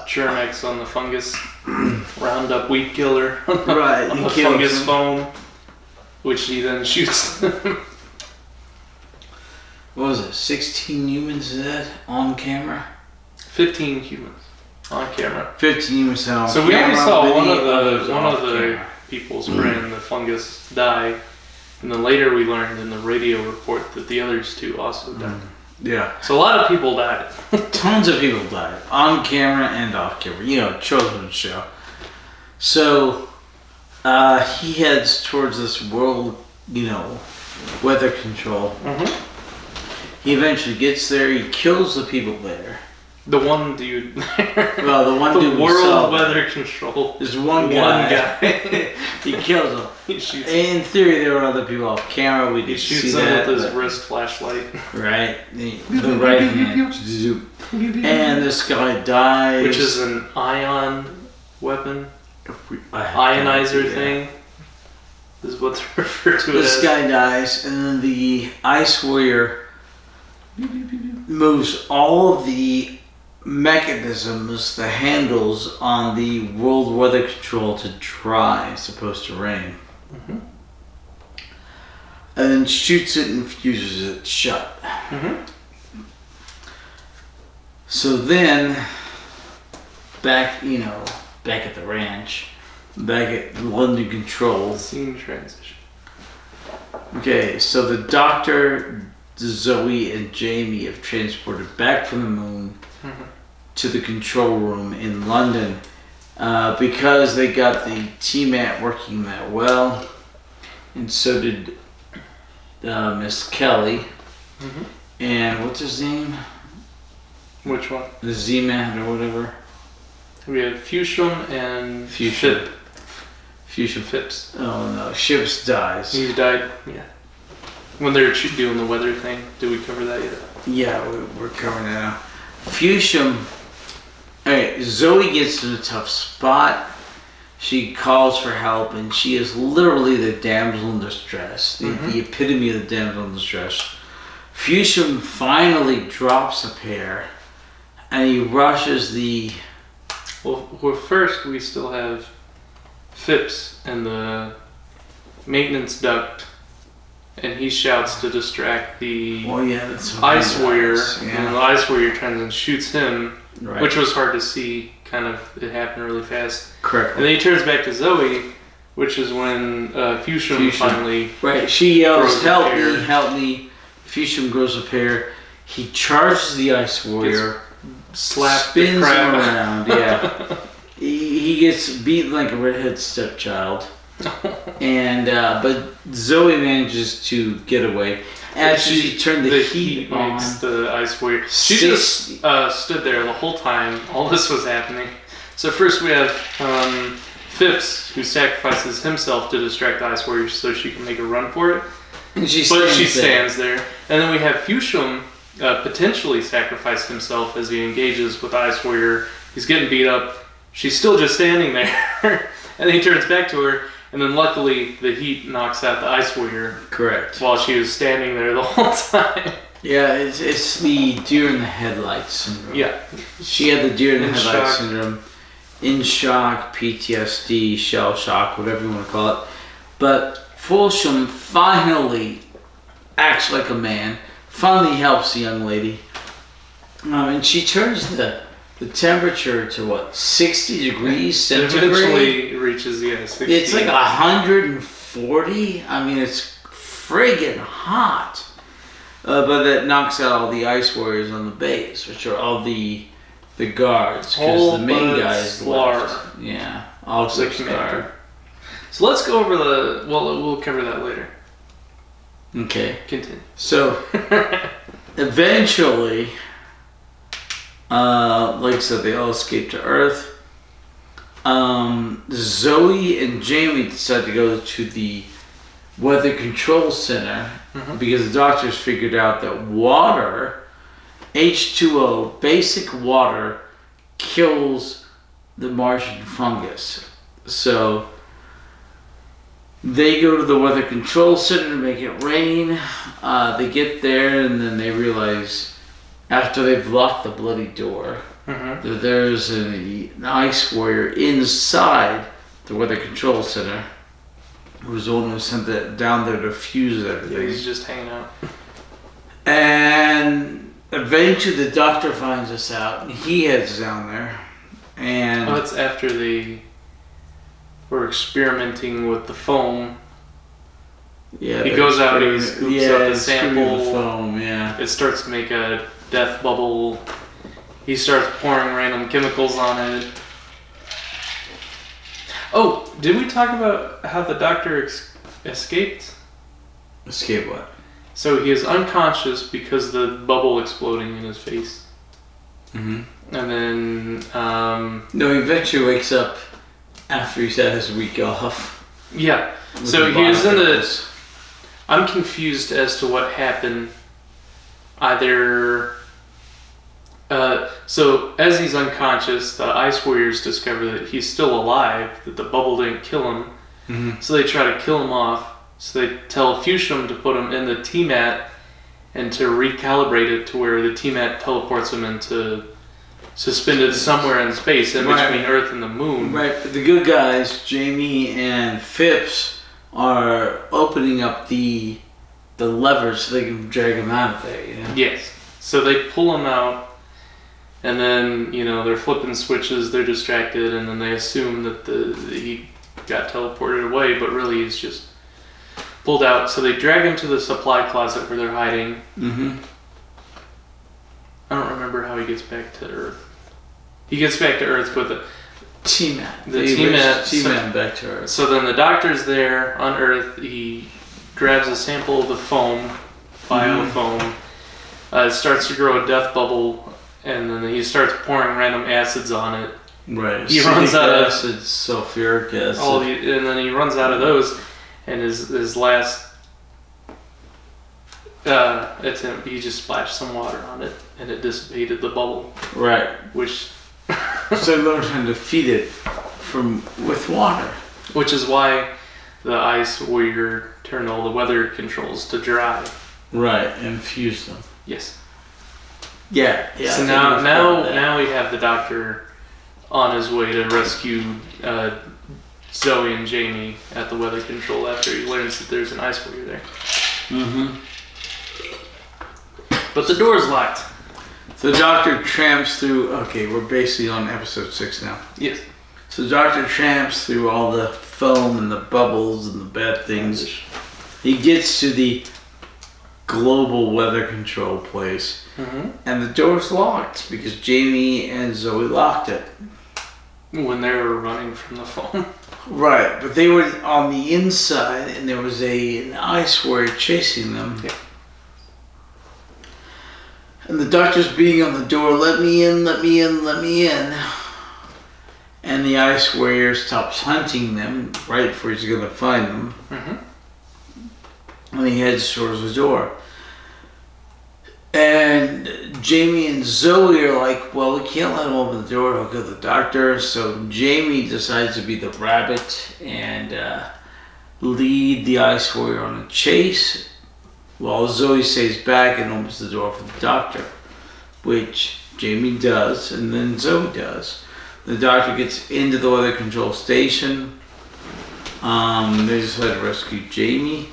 Germ-X on the fungus, Roundup weed killer on the fungus foam, which he then shoots them. What was it? 16 humans dead on camera? 15 humans on camera. 15 humans on camera. So we only saw one of the people spraying the fungus die, and then later we learned in the radio report that the others two also died. Yeah. So a lot of people died. Tons of people died. On camera and off camera. You know, children's show. So, he heads towards this world, weather control. He eventually gets there. He kills the people there. The one dude there. Well, the one dude. The world weather control. There's one guy. He kills him. He shoots him. In theory, there were other people off camera. We could see that. With his wrist flashlight. Right. The right hand. And this guy dies. Which is an ion weapon. Ionizer thing. This is what they refer to it as. This guy dies, and then the ice warrior moves all of the mechanisms, the handles on the world weather control to dry as opposed to rain. And then shoots it and fuses it shut. So then, back at the ranch, back at London Control. Scene transition. Okay, so the doctor, Zoe, and Jamie have transported back from the moon to the control room in London because they got the TMAT working that well, and so did Miss Kelly. And what's his name? Which one? The Z-Man or whatever. We have Fusham and Fusham. Fusham Phipps. Oh no, Ships dies. He died, yeah. When they were doing the weather thing. Did we cover that yet? Yeah, we're covering that now. Fusham. Alright, Zoe gets in a tough spot. She calls for help, and she is literally the damsel in distress. The epitome of the damsel in distress. Fusham finally drops a pair, and he rushes the... Well, first we still have Phipps and the maintenance duct, and he shouts to distract the ice warrior, and the ice warrior turns and shoots him, which was hard to see. Kind of, it happened really fast. Correct. And then he turns back to Zoe, which is when Fusham finally... Right, she yells, help me, help me. Fusham grows a pair. He charges the ice warrior, spins him around, he gets beaten like a redhead stepchild. And but Zoe manages to get away. After she turned the heat on, makes the ice warrior. She just stood there the whole time all this was happening. So first we have Phipps, who sacrifices himself to distract the Ice Warrior so she can make a run for it. And she stands there. And then we have Fushim potentially sacrifice himself as he engages with the Ice Warrior. He's getting beat up. She's still just standing there. And then he turns back to her. And then luckily the heat knocks out the Ice Warrior. Correct. While she was standing there the whole time. Yeah, it's the deer in the headlights syndrome. Yeah. She had the deer in the headlights shock. syndrome. In shock, PTSD, shell shock, whatever you want to call it. But Fulsham finally acts like a man, finally helps the young lady. And she turns the temperature to what, 60 degrees centigrade? It eventually reaches, 60. It's like 140. I mean, it's friggin' hot. But that knocks out all the Ice Warriors on the base, which are all the guards, because the main guys left. Yeah, all except Scar. So let's go over we'll cover that later. Okay. Continue. So, eventually, like I said, they all escape to Earth. Zoe and Jamie decide to go to the Weather Control Center because the doctors figured out that water, H2O, basic water, kills the Martian fungus. So they go to the Weather Control Center to make it rain. They get there and then they realize, after they've locked the bloody door, that there's an Ice Warrior inside the Weather Control Center, who's the one who sent that down there to fuse everything. Yeah, he's just hanging out. And eventually the doctor finds us out, and he heads down there. And that's after they were experimenting with the foam. Yeah, he goes out, he scoops up the sample. The foam, It starts to make a death bubble. He starts pouring random chemicals on it. Oh, did we talk about how the doctor escaped? Escape what? So he is unconscious because the bubble exploding in his face. Mm-hmm. And then... No, he eventually wakes up after he's had his week off. Yeah. So he was in the... I'm confused as to what happened. Either... so as he's unconscious, the Ice Warriors discover that he's still alive, that the bubble didn't kill him. Mm-hmm. So they try to kill him off. So they tell Fushim to put him in the T-Mat and to recalibrate it to where the T-Mat teleports him into suspended somewhere in space in between Earth and the moon. Right, but the good guys, Jamie and Phipps, are opening up the levers so they can drag him out of there, you know? Yes. So they pull him out, and then, they're flipping switches, they're distracted, and then they assume that he got teleported away, but really he's just pulled out. So they drag him to the supply closet where they're hiding. Mm-hmm. I don't remember how he gets back to Earth. He gets back to Earth with the T-Mat. The T-Mat. T-Mat back to Earth. So then the doctor's there on Earth. He grabs a sample of the foam, biofoam. It starts to grow a death bubble, and then he starts pouring random acids on it. Right. He runs out of acid, sulfuric acid. and then he runs out of those, and his last attempt, he just splashed some water on it, and it dissipated the bubble. Right. Which so they learned how to feed it with water. Which is why the Ice Warrior turned all the weather controls to dry. Right, and fused them. Yes. Yeah. So now we have the doctor on his way to rescue Zoe and Jamie at the weather control after he learns that there's an Ice Warrior there. Mm-hmm. But the door's locked. So the doctor tramps through... Okay, we're basically on episode 6 now. Yes. So the doctor tramps through all the foam and the bubbles and the bad things. He gets to the global weather control place. Mm-hmm. And the door's locked because Jamie and Zoe locked it. When they were running from the foam. Right, but they were on the inside and there was an Ice Warrior chasing them. Yeah. And the doctor's beating on the door, let me in, let me in, let me in. And and the Ice Warrior stops hunting them right before he's going to find them. And he heads towards the door. And Jamie and Zoe are like, well, we can't let him open the door, he'll go to the doctor. So Jamie decides to be the rabbit and lead the Ice Warrior on a chase, while Zoe stays back and opens the door for the doctor, which Jamie does, and then Zoe does. The doctor gets into the weather control station. They decide to rescue Jamie.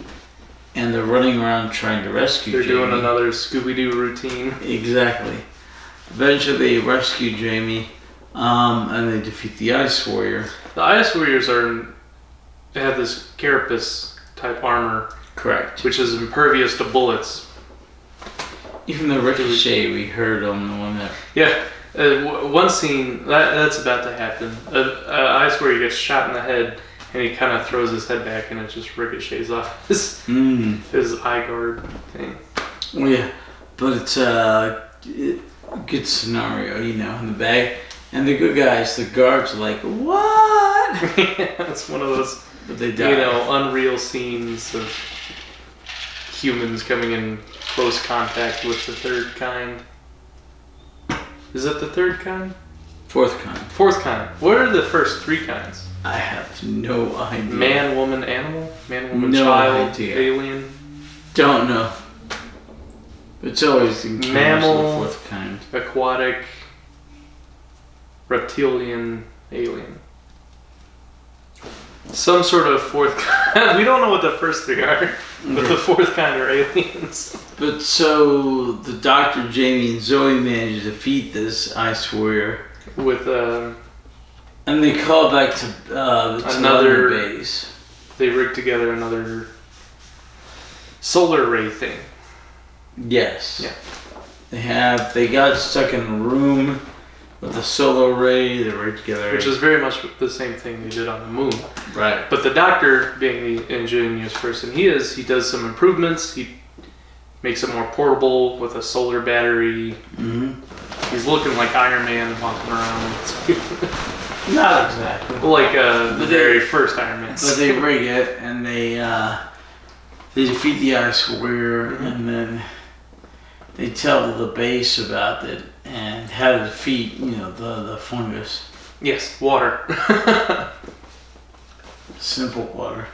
And they're running around trying to rescue Jamie. They're doing another Scooby-Doo routine. Exactly. Eventually they rescue Jamie, and they defeat the Ice Warrior. The Ice Warriors they have this carapace type armor. Correct. Which is impervious to bullets. Even the ricochet we heard on the one that... Yeah. One scene, that's about to happen. Ice Warrior gets shot in the head, and he kind of throws his head back and it just ricochets off his eye guard thing. Well, yeah, but it's a good scenario, in the bag. And the good guys, the guards, are like, what? Yeah, it's one of those, but they die. unreal scenes of humans coming in close contact with the third kind. Is it the third kind? Fourth kind. Fourth kind. What are the first three kinds? I have no idea. Man, woman, animal? Man, woman, no child, idea. alien? Don't know. It's always in mammal, the fourth kind. Aquatic, reptilian, alien. Some sort of fourth kind. We don't know what the first three are, but the fourth kind are aliens. But so the Dr. Jamie and Zoe manage to defeat this Ice Warrior. With and they call back to another base. They rig together another solar ray thing. Yes. Yeah. They got stuck in a room with a solar ray. They rigged together. Which is very much the same thing they did on the moon. Right. But the doctor, being the ingenious person he does some improvements. He makes it more portable with a solar battery. He's looking like Iron Man walking around. Not exactly. Like the very first Iron Man. But they rig it and they defeat the Ice Warrior, and then they tell the base about it and how to defeat, the fungus. Yes, water. Simple water.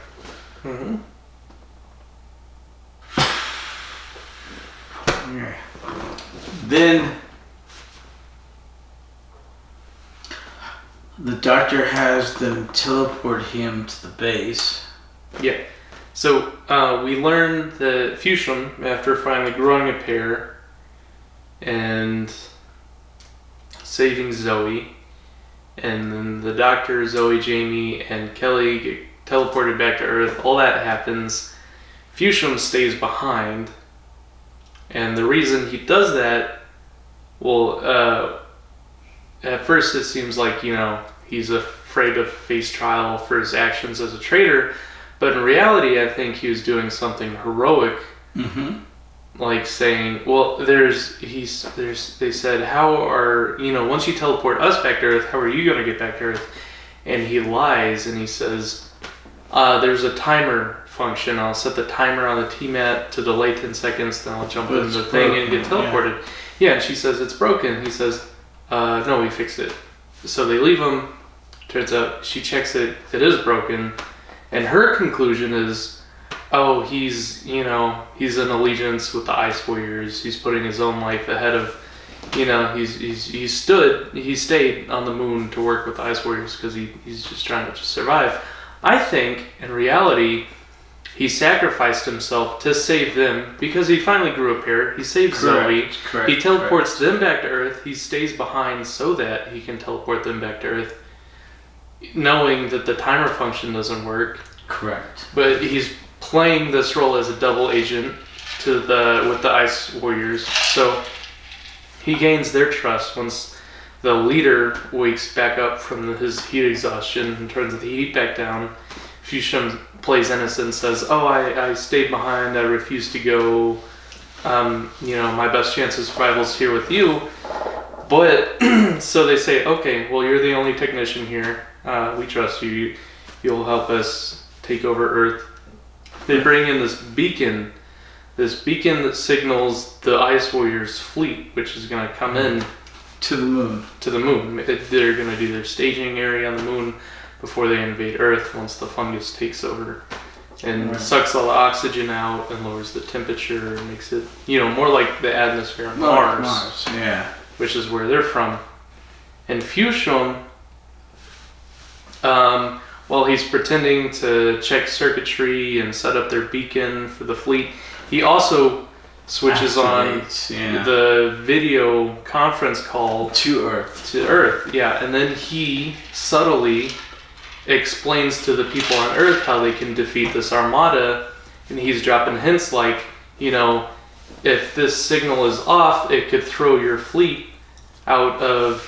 Okay. Then the doctor has them teleport him to the base. Yeah. So we learn that Fuchsium, after finally growing a pair and saving Zoe, and then the doctor, Zoe, Jamie, and Kelly get teleported back to Earth, all that happens. Fuchsium stays behind, and the reason he does that, at first it seems like, he's afraid to face trial for his actions as a traitor, but in reality I think he was doing something heroic. Like saying, well, they said, once you teleport us back to Earth, how are you going to get back to Earth? And he lies and he says, there's a timer function. I'll set the timer on the T-mat to delay 10 seconds, then I'll jump in the thing and get teleported. Yeah, and she says, it's broken. He says, no, we fixed it. So they leave him. Turns out she checks it. It is broken. And her conclusion is, oh, he's in allegiance with the Ice Warriors. He's putting his own life ahead of, he stayed on the moon to work with the Ice Warriors because he's just trying to survive. I think, in reality, he sacrificed himself to save them because he finally grew a pair. He saves Zoe. Correct. He teleports them back to Earth. He stays behind so that he can teleport them back to Earth, knowing that the timer function doesn't work. Correct. But he's playing this role as a double agent with the Ice Warriors, so he gains their trust once the leader wakes back up from his heat exhaustion and turns the heat back down. Fuchsium plays innocent and says, oh, I stayed behind, I refused to go, my best chance of survival is here with you. But so they say, okay, well, you're the only technician here. We trust you. You'll help us take over Earth. They bring in this beacon that signals the Ice Warriors fleet, which is going to come in to the moon. They're going to do their staging area on the moon before they invade Earth once the fungus takes over and sucks all the oxygen out and lowers the temperature and makes it, more like the atmosphere on Mars. Yeah. Which is where they're from. And Fushum, while he's pretending to check circuitry and set up their beacon for the fleet, he also switches on the video conference call to Earth. Yeah. And then he subtly explains to the people on Earth how they can defeat this armada, and he's dropping hints like, if this signal is off, it could throw your fleet out of,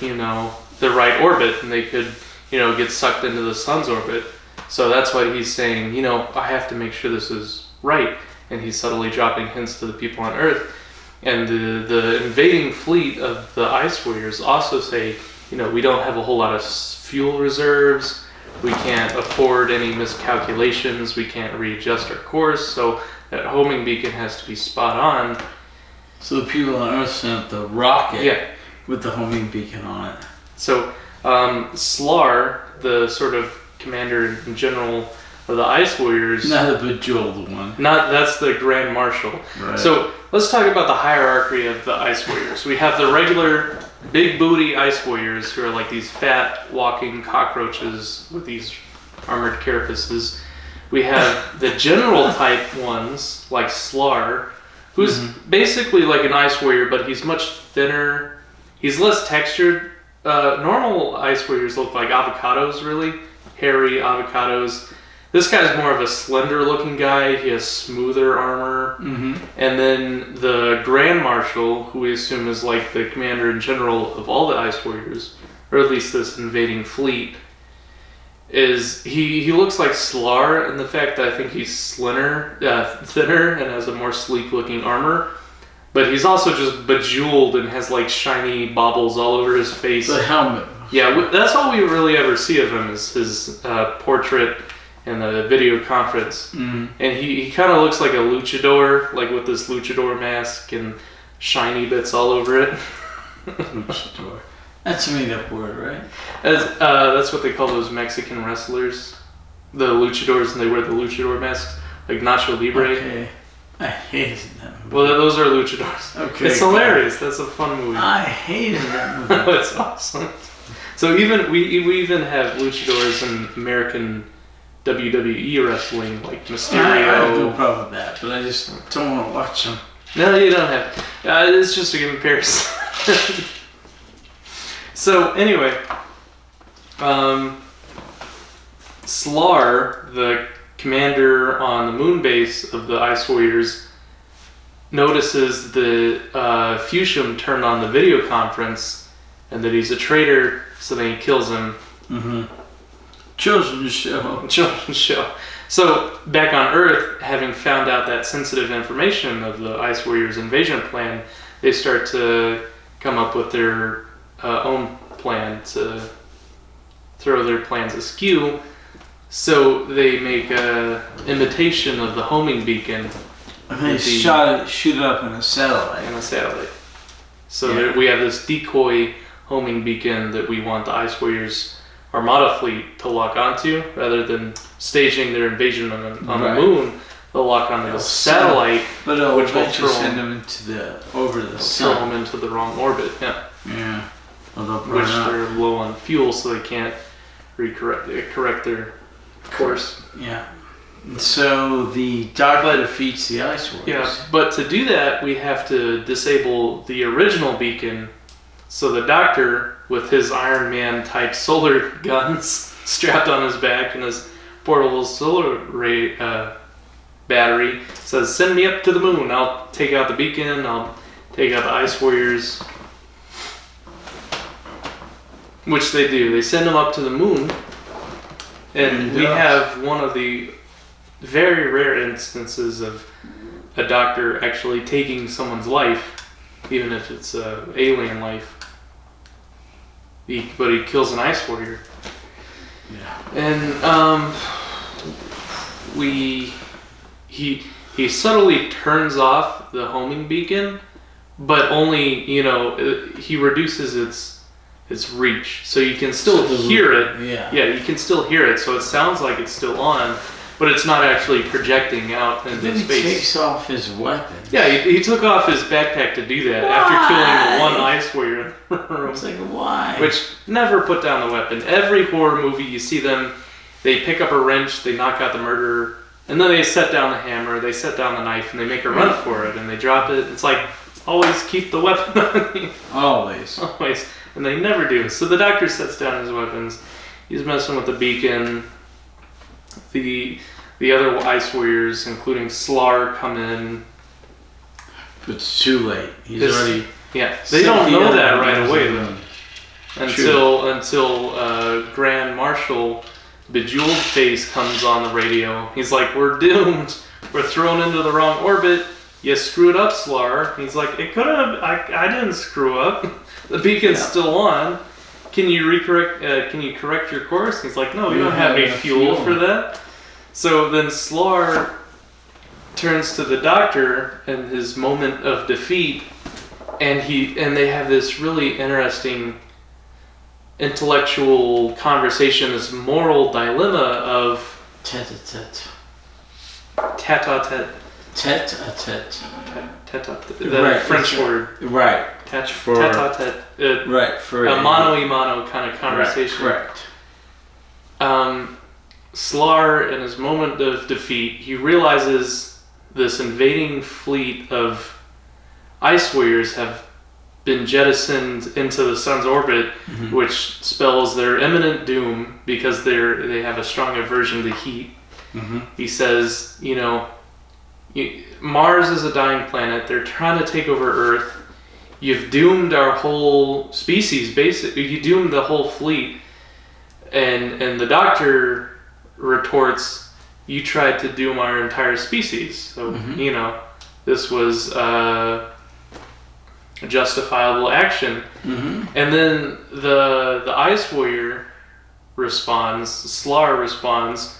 the right orbit, and they could, get sucked into the sun's orbit. So that's why he's saying, I have to make sure this is right. And he's subtly dropping hints to the people on Earth. And the invading fleet of the Ice Warriors also say, we don't have a whole lot of fuel reserves. We can't afford any miscalculations. We can't readjust our course. So that homing beacon has to be spot on. So the people on Earth sent the rocket with the homing beacon on it. So Slar, the sort of commander in general of the Ice Warriors... Not the bejeweled one. That's the Grand Marshal. Right. So let's talk about the hierarchy of the Ice Warriors. We have the regular big booty Ice Warriors who are like these fat walking cockroaches with these armored carapaces. We have the general type ones like Slar, who's basically like an Ice Warrior, but he's much thinner. He's less textured. Normal Ice Warriors look like avocados, really. Hairy avocados. This guy's more of a slender looking guy. He has smoother armor. And then the Grand Marshal, who we assume is like the commander in general of all the Ice Warriors, or at least this invading fleet, is he looks like Slar in the fact that I think he's thinner and has a more sleek looking armor. But he's also just bejeweled and has like shiny baubles all over his face. The helmet. Yeah, that's all we really ever see of him is his portrait in the video conference. And he kind of looks like a luchador, like with this luchador mask and shiny bits all over it. Luchador. That's a made-up word, right? That's what they call those Mexican wrestlers. The luchadors, and they wear the luchador masks, like Nacho Libre. Okay. I hated that movie. Well, those are luchadors. Okay. It's hilarious. That's a fun movie. I hated that movie. It's awesome. So we even have luchadors in American WWE wrestling, like Mysterio. I have no problem with that, but I just don't want to watch them. No, you don't have to. It's just a comparison. So anyway, Slar, the commander on the moon base of the Ice Warriors, notices that Fushum turned on the video conference and that he's a traitor, so then he kills him. Children's show. So back on Earth, having found out that sensitive information of the Ice Warriors invasion plan, they start to come up with their own plan to throw their plans askew. So they make an imitation of the homing beacon. And they shoot it up in a satellite. So we have this decoy homing beacon that we want the Ice Warriors Armada fleet to lock onto, rather than staging their invasion on the moon. They'll lock onto the satellite, but which will send them over the sun. Throw them into the wrong orbit. Yeah. Well, which they're low on fuel, so they can't correct their course. Yeah. So the Dogfighter defeats the Ice Warriors. Yeah, but to do that, we have to disable the original beacon. So the Doctor, with his Iron Man type solar guns strapped on his back and his portable solar ray battery, says, "Send me up to the moon. I'll take out the beacon. I'll take out the Ice Warriors." Which they do. They send him up to the moon. And we have one of the very rare instances of a doctor actually taking someone's life, even if it's alien life. but he kills an ice warrior. Yeah. And he subtly turns off the homing beacon, but only, he reduces its reach, so you can still hear it. Yeah, you can still hear it, so it sounds like it's still on, but it's not actually projecting out into space. Then he takes off his weapon. Yeah, he took off his backpack to do that. Why? After killing the one ice warrior in the room. It's like, why? Which, never put down the weapon. Every horror movie you see them, they pick up a wrench, they knock out the murderer, and then they set down the hammer, they set down the knife, and they make a run for it, and they drop it. It's like, always keep the weapon on you. Always. And they never do. So the doctor sets down his weapons. He's messing with the beacon. The other ice warriors, including Slar, come in. But it's too late. He's already... Yeah, they don't know that right away, though. Until Grand Marshal Bejeweled Face comes on the radio. He's like, we're doomed. We're thrown into the wrong orbit. You screwed up, Slar. He's like, it could have... I didn't screw up. The beacon's still on. Can you correct your course? He's like, no, we don't have any fuel for that. So then Slar turns to the doctor in his moment of defeat, and they have this really interesting intellectual conversation, this moral dilemma of tete-a-tete. Tete-a-tete. Tete-a-tete. The French word. Right. Tete-a-tete. Right. For a mano-a-mano kind of conversation. Right. Correct. Slar, in his moment of defeat, he realizes this invading fleet of ice warriors have been jettisoned into the sun's orbit, which spells their imminent doom because they have a strong aversion to heat. He says, Mars is a dying planet. They're trying to take over Earth. You've doomed our whole species, basically. You doomed the whole fleet. And the doctor retorts, you tried to doom our entire species. So, this was a justifiable action. And then the ice warrior responds, Slar responds,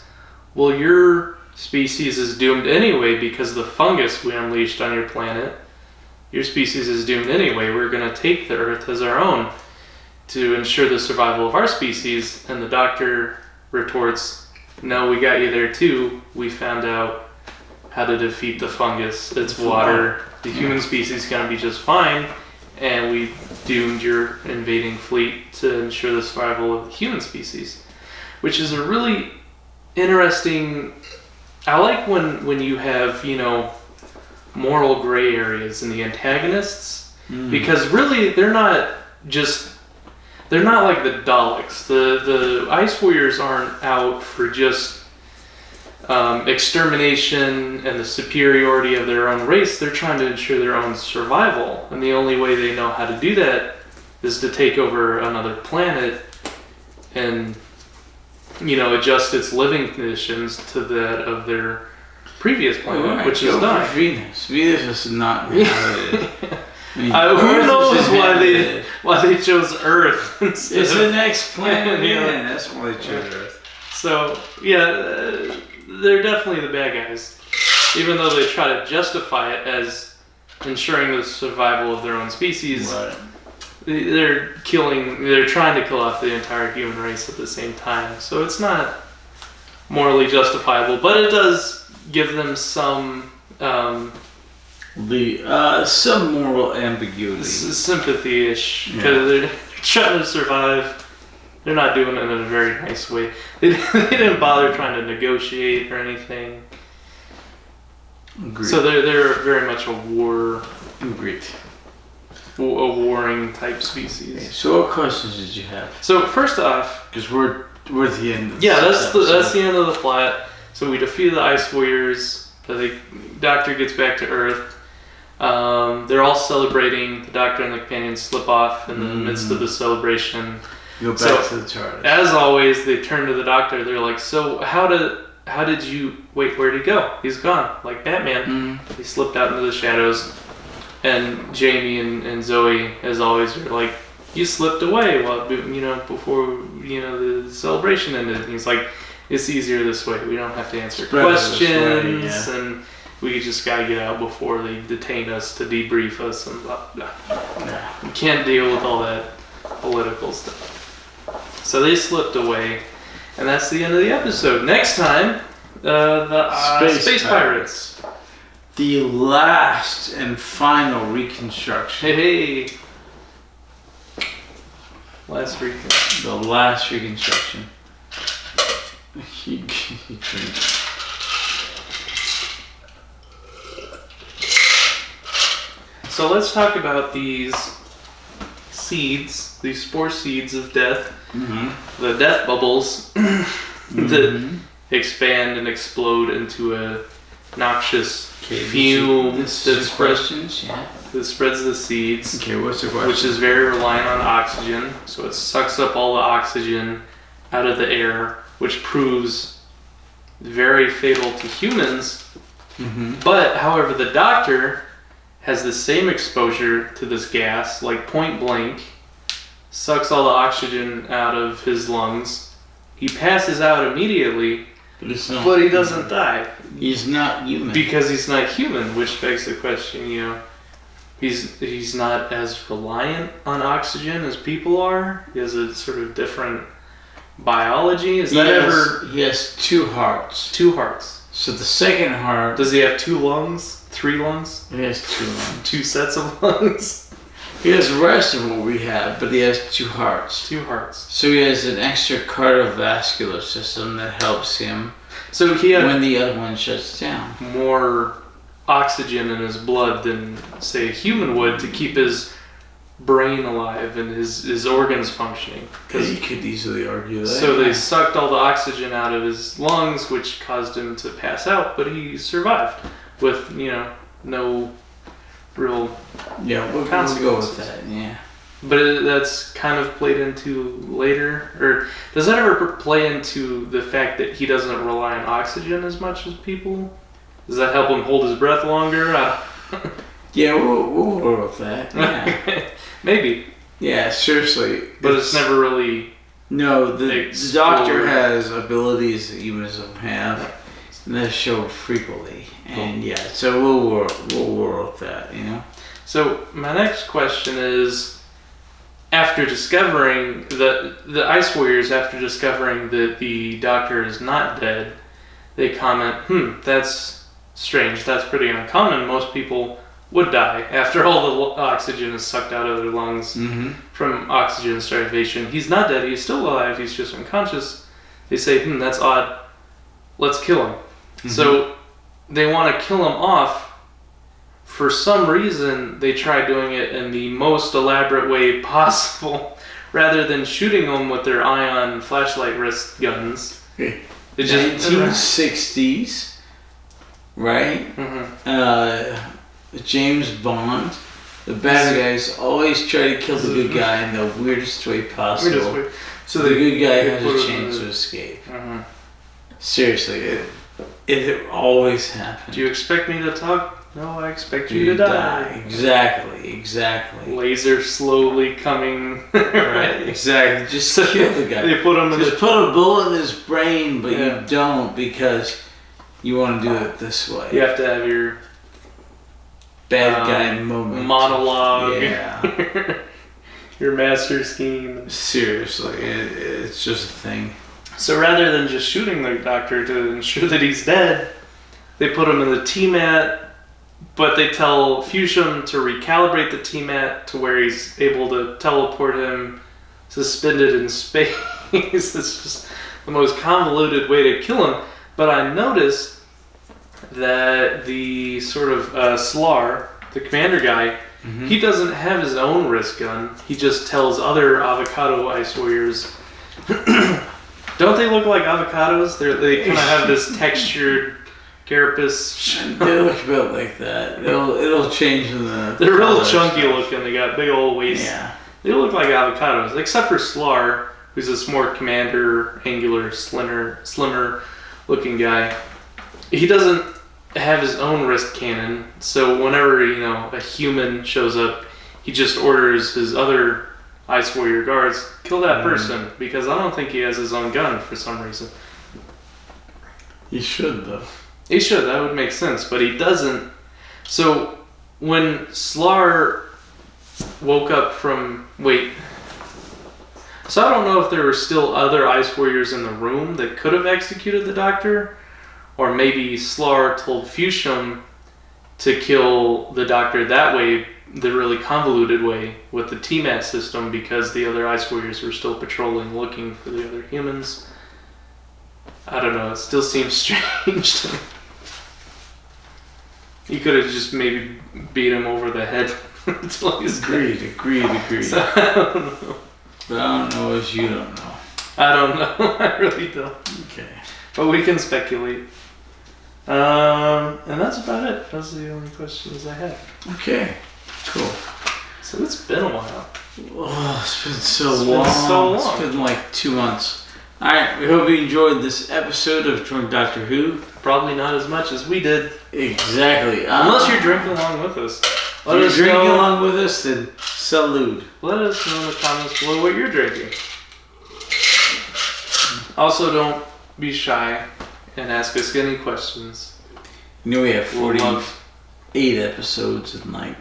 well, your species is doomed anyway because the fungus we unleashed on your planet, your species is doomed anyway. We're going to take the Earth as our own to ensure the survival of our species. And the doctor retorts, no, we got you there too. We found out how to defeat the fungus. It's water. The human species is going to be just fine. And we doomed your invading fleet to ensure the survival of the human species. Which is a really interesting... I like when you have, moral gray areas in the antagonists. Because really, they're not like the Daleks. The Ice Warriors aren't out for just extermination and the superiority of their own race. They're trying to ensure their own survival. And the only way they know how to do that is to take over another planet and, adjust its living conditions to that of their previous planet, which is dying. Venus. Venus is not reality. Who knows why they chose Earth instead It's the next planet. That's why they chose Earth. So, they're definitely the bad guys. Even though they try to justify it as ensuring the survival of their own species, right. They're trying to kill off the entire human race at the same time. So it's not morally justifiable, but it does give them some... some moral ambiguity, sympathy-ish, because they're trying to survive. They're not doing it in a very nice way. They didn't bother trying to negotiate or anything. Agreed. So they're very much a warring type species. Okay, so what questions did you have? So first off, because we're at the end. Of that's the end of the plot. So we defeat the Ice Warriors. The Doctor gets back to Earth. They're all celebrating. The Doctor and the companions slip off in the midst of the celebration. Go back to the TARDIS. As always, they turn to the Doctor. They're like, "So how did you wait? Where'd he go? He's gone, like Batman. He slipped out into the shadows." And Jamie and Zoe, as always, are like, you slipped away before the celebration ended. And he's like, it's easier this way. We don't have to answer questions, and we just gotta get out before they detain us to debrief us and blah blah. We can't deal with all that political stuff. So they slipped away, and that's the end of the episode. Next time, the Space Pirates. The last and final reconstruction. Hey. Last reconstruction. The last reconstruction. He drinks. So let's talk about these seeds, these spore seeds of death, the death bubbles that expand and explode into a noxious fume that spreads the seeds. Okay, what's the question? Which is very reliant on oxygen, so it sucks up all the oxygen out of the air, which proves very fatal to humans. But, however, the doctor has the same exposure to this gas, like point blank, sucks all the oxygen out of his lungs. He passes out immediately, but he doesn't die. He's not human. Because he's not human, which begs the question, he's not as reliant on oxygen as people are. He has a sort of different biology. He has 2 hearts. 2 hearts. So the second heart... Does he have 2 lungs? 3 lungs? He has 2 lungs. 2 sets of lungs? He has the rest of what we have, but he has 2 hearts. 2 hearts. So he has an extra cardiovascular system that helps him he had when the other one shuts down. More oxygen in his blood than, say, a human would to keep his brain alive and his organs functioning. Because you could easily argue that. So they sucked all the oxygen out of his lungs, which caused him to pass out, but he survived with, no real consequences. We'll go with that, yeah. But that's kind of played into later, or does that ever play into the fact that he doesn't rely on oxygen as much as people? Does that help him hold his breath longer? Yeah, we'll go with that. Yeah. Maybe. Yeah, seriously. But it's never really... No, the doctor has abilities that humans don't have, and that show frequently. And so we'll work with that, So my next question is, after discovering the Ice Warriors, after discovering that the doctor is not dead, they comment, that's strange, that's pretty uncommon. Most people would die after all the oxygen is sucked out of their lungs from oxygen starvation. He's not dead, he's still alive, he's just unconscious. They say, that's odd, let's kill him. So they want to kill him off. For some reason, they try doing it in the most elaborate way possible, rather than shooting them with their ion flashlight wrist guns. They just 1960s, right? James Bond, the bad guys always try to kill the good guy in the weirdest way possible. So the good guy has a chance to escape. Seriously, it always happens. Do you expect me to talk? No, I expect you to die. Exactly. Laser slowly coming. Right, exactly. Just kill the guy. They put him put a bullet in his brain, but you don't because you want to do it this way. You have to have your bad guy moment. Monologue. Yeah. Your master scheme. Seriously, it's just a thing. So rather than just shooting the doctor to ensure that he's dead, they put him in the T-mat. But they tell Fushim to recalibrate the T-mat to where he's able to teleport him suspended in space. It's just the most convoluted way to kill him. But I noticed that the sort of Slar, the commander guy, he doesn't have his own wrist gun. He just tells other avocado Ice Warriors. Don't they look like avocados? They kind of have this textured... carapace. They look a bit like that. It'll change in the... They're real chunky looking. They got big old waists. Yeah. They look like avocados, except for Slar, who's this more commander, angular, slimmer looking guy. He doesn't have his own wrist cannon, so whenever a human shows up, he just orders his other Ice Warrior guards, kill that person, because I don't think he has his own gun for some reason. He should, though. He should, that would make sense, but he doesn't. So, when Slar woke up from... Wait. So I don't know if there were still other Ice Warriors in the room that could have executed the Doctor, or maybe Slar told Fusham to kill the Doctor that way, the really convoluted way, with the TMAT system, because the other Ice Warriors were still patrolling, looking for the other humans. I don't know, it still seems strange to me. You could have just maybe beat him over the head until he's Agreed. So, I don't know. But I don't know as you don't know. I don't know. I really don't. Okay. But we can speculate. And that's about it. Those are the only questions I have. Okay. Cool. So it's been a while. Oh, it's been so long. It's been like 2 months. Alright, we hope you enjoyed this episode of Drunk Doctor Who. Probably not as much as we did. Exactly. Unless you're drinking along with us. If you're drinking along with us, then salute. Let us know in the comments below what you're drinking. Also, don't be shy and ask us any questions. You know we have 48 episodes and like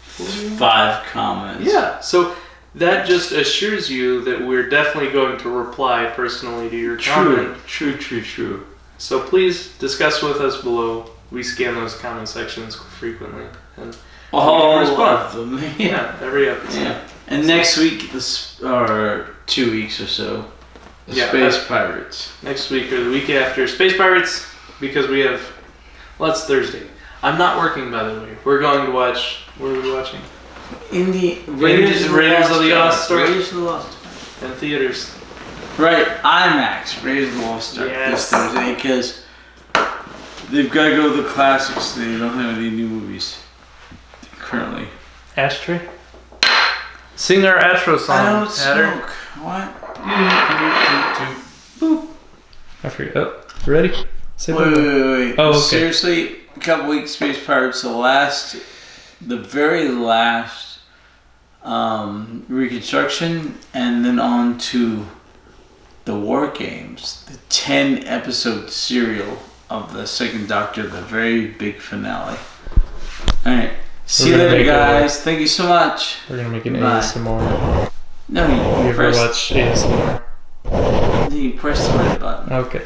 5 comments. Yeah, so that just assures you that we're definitely going to reply personally to your comment. True. So please discuss with us below. We scan those comment sections frequently. And all of them. Yeah, every episode. Yeah. And next week, or 2 weeks or so, Space Pirates. Next week or the week after, Space Pirates, because we have... Well, it's Thursday. I'm not working, by the way. We're going to watch... What are we watching? Raiders of the Lost Ark. Raiders of the Lost Ark. In theaters. Right, IMAX, Raiders of the Lost Ark this Thursday, because they've got to go with the classics. They don't have any new movies currently. Ashtray? Sing our Astro song. I don't smoke. What? Boop. I forget. Oh, ready? Wait. Oh, okay. Seriously, a couple weeks, Space Pirates, the very last reconstruction, and then on to the War Games, the 10-episode serial of the Second Doctor, the very big finale. Alright, see you later, guys. Thank you so much. We're gonna make an ASMR. No, you ever watch ASMR? You press the red button. Okay.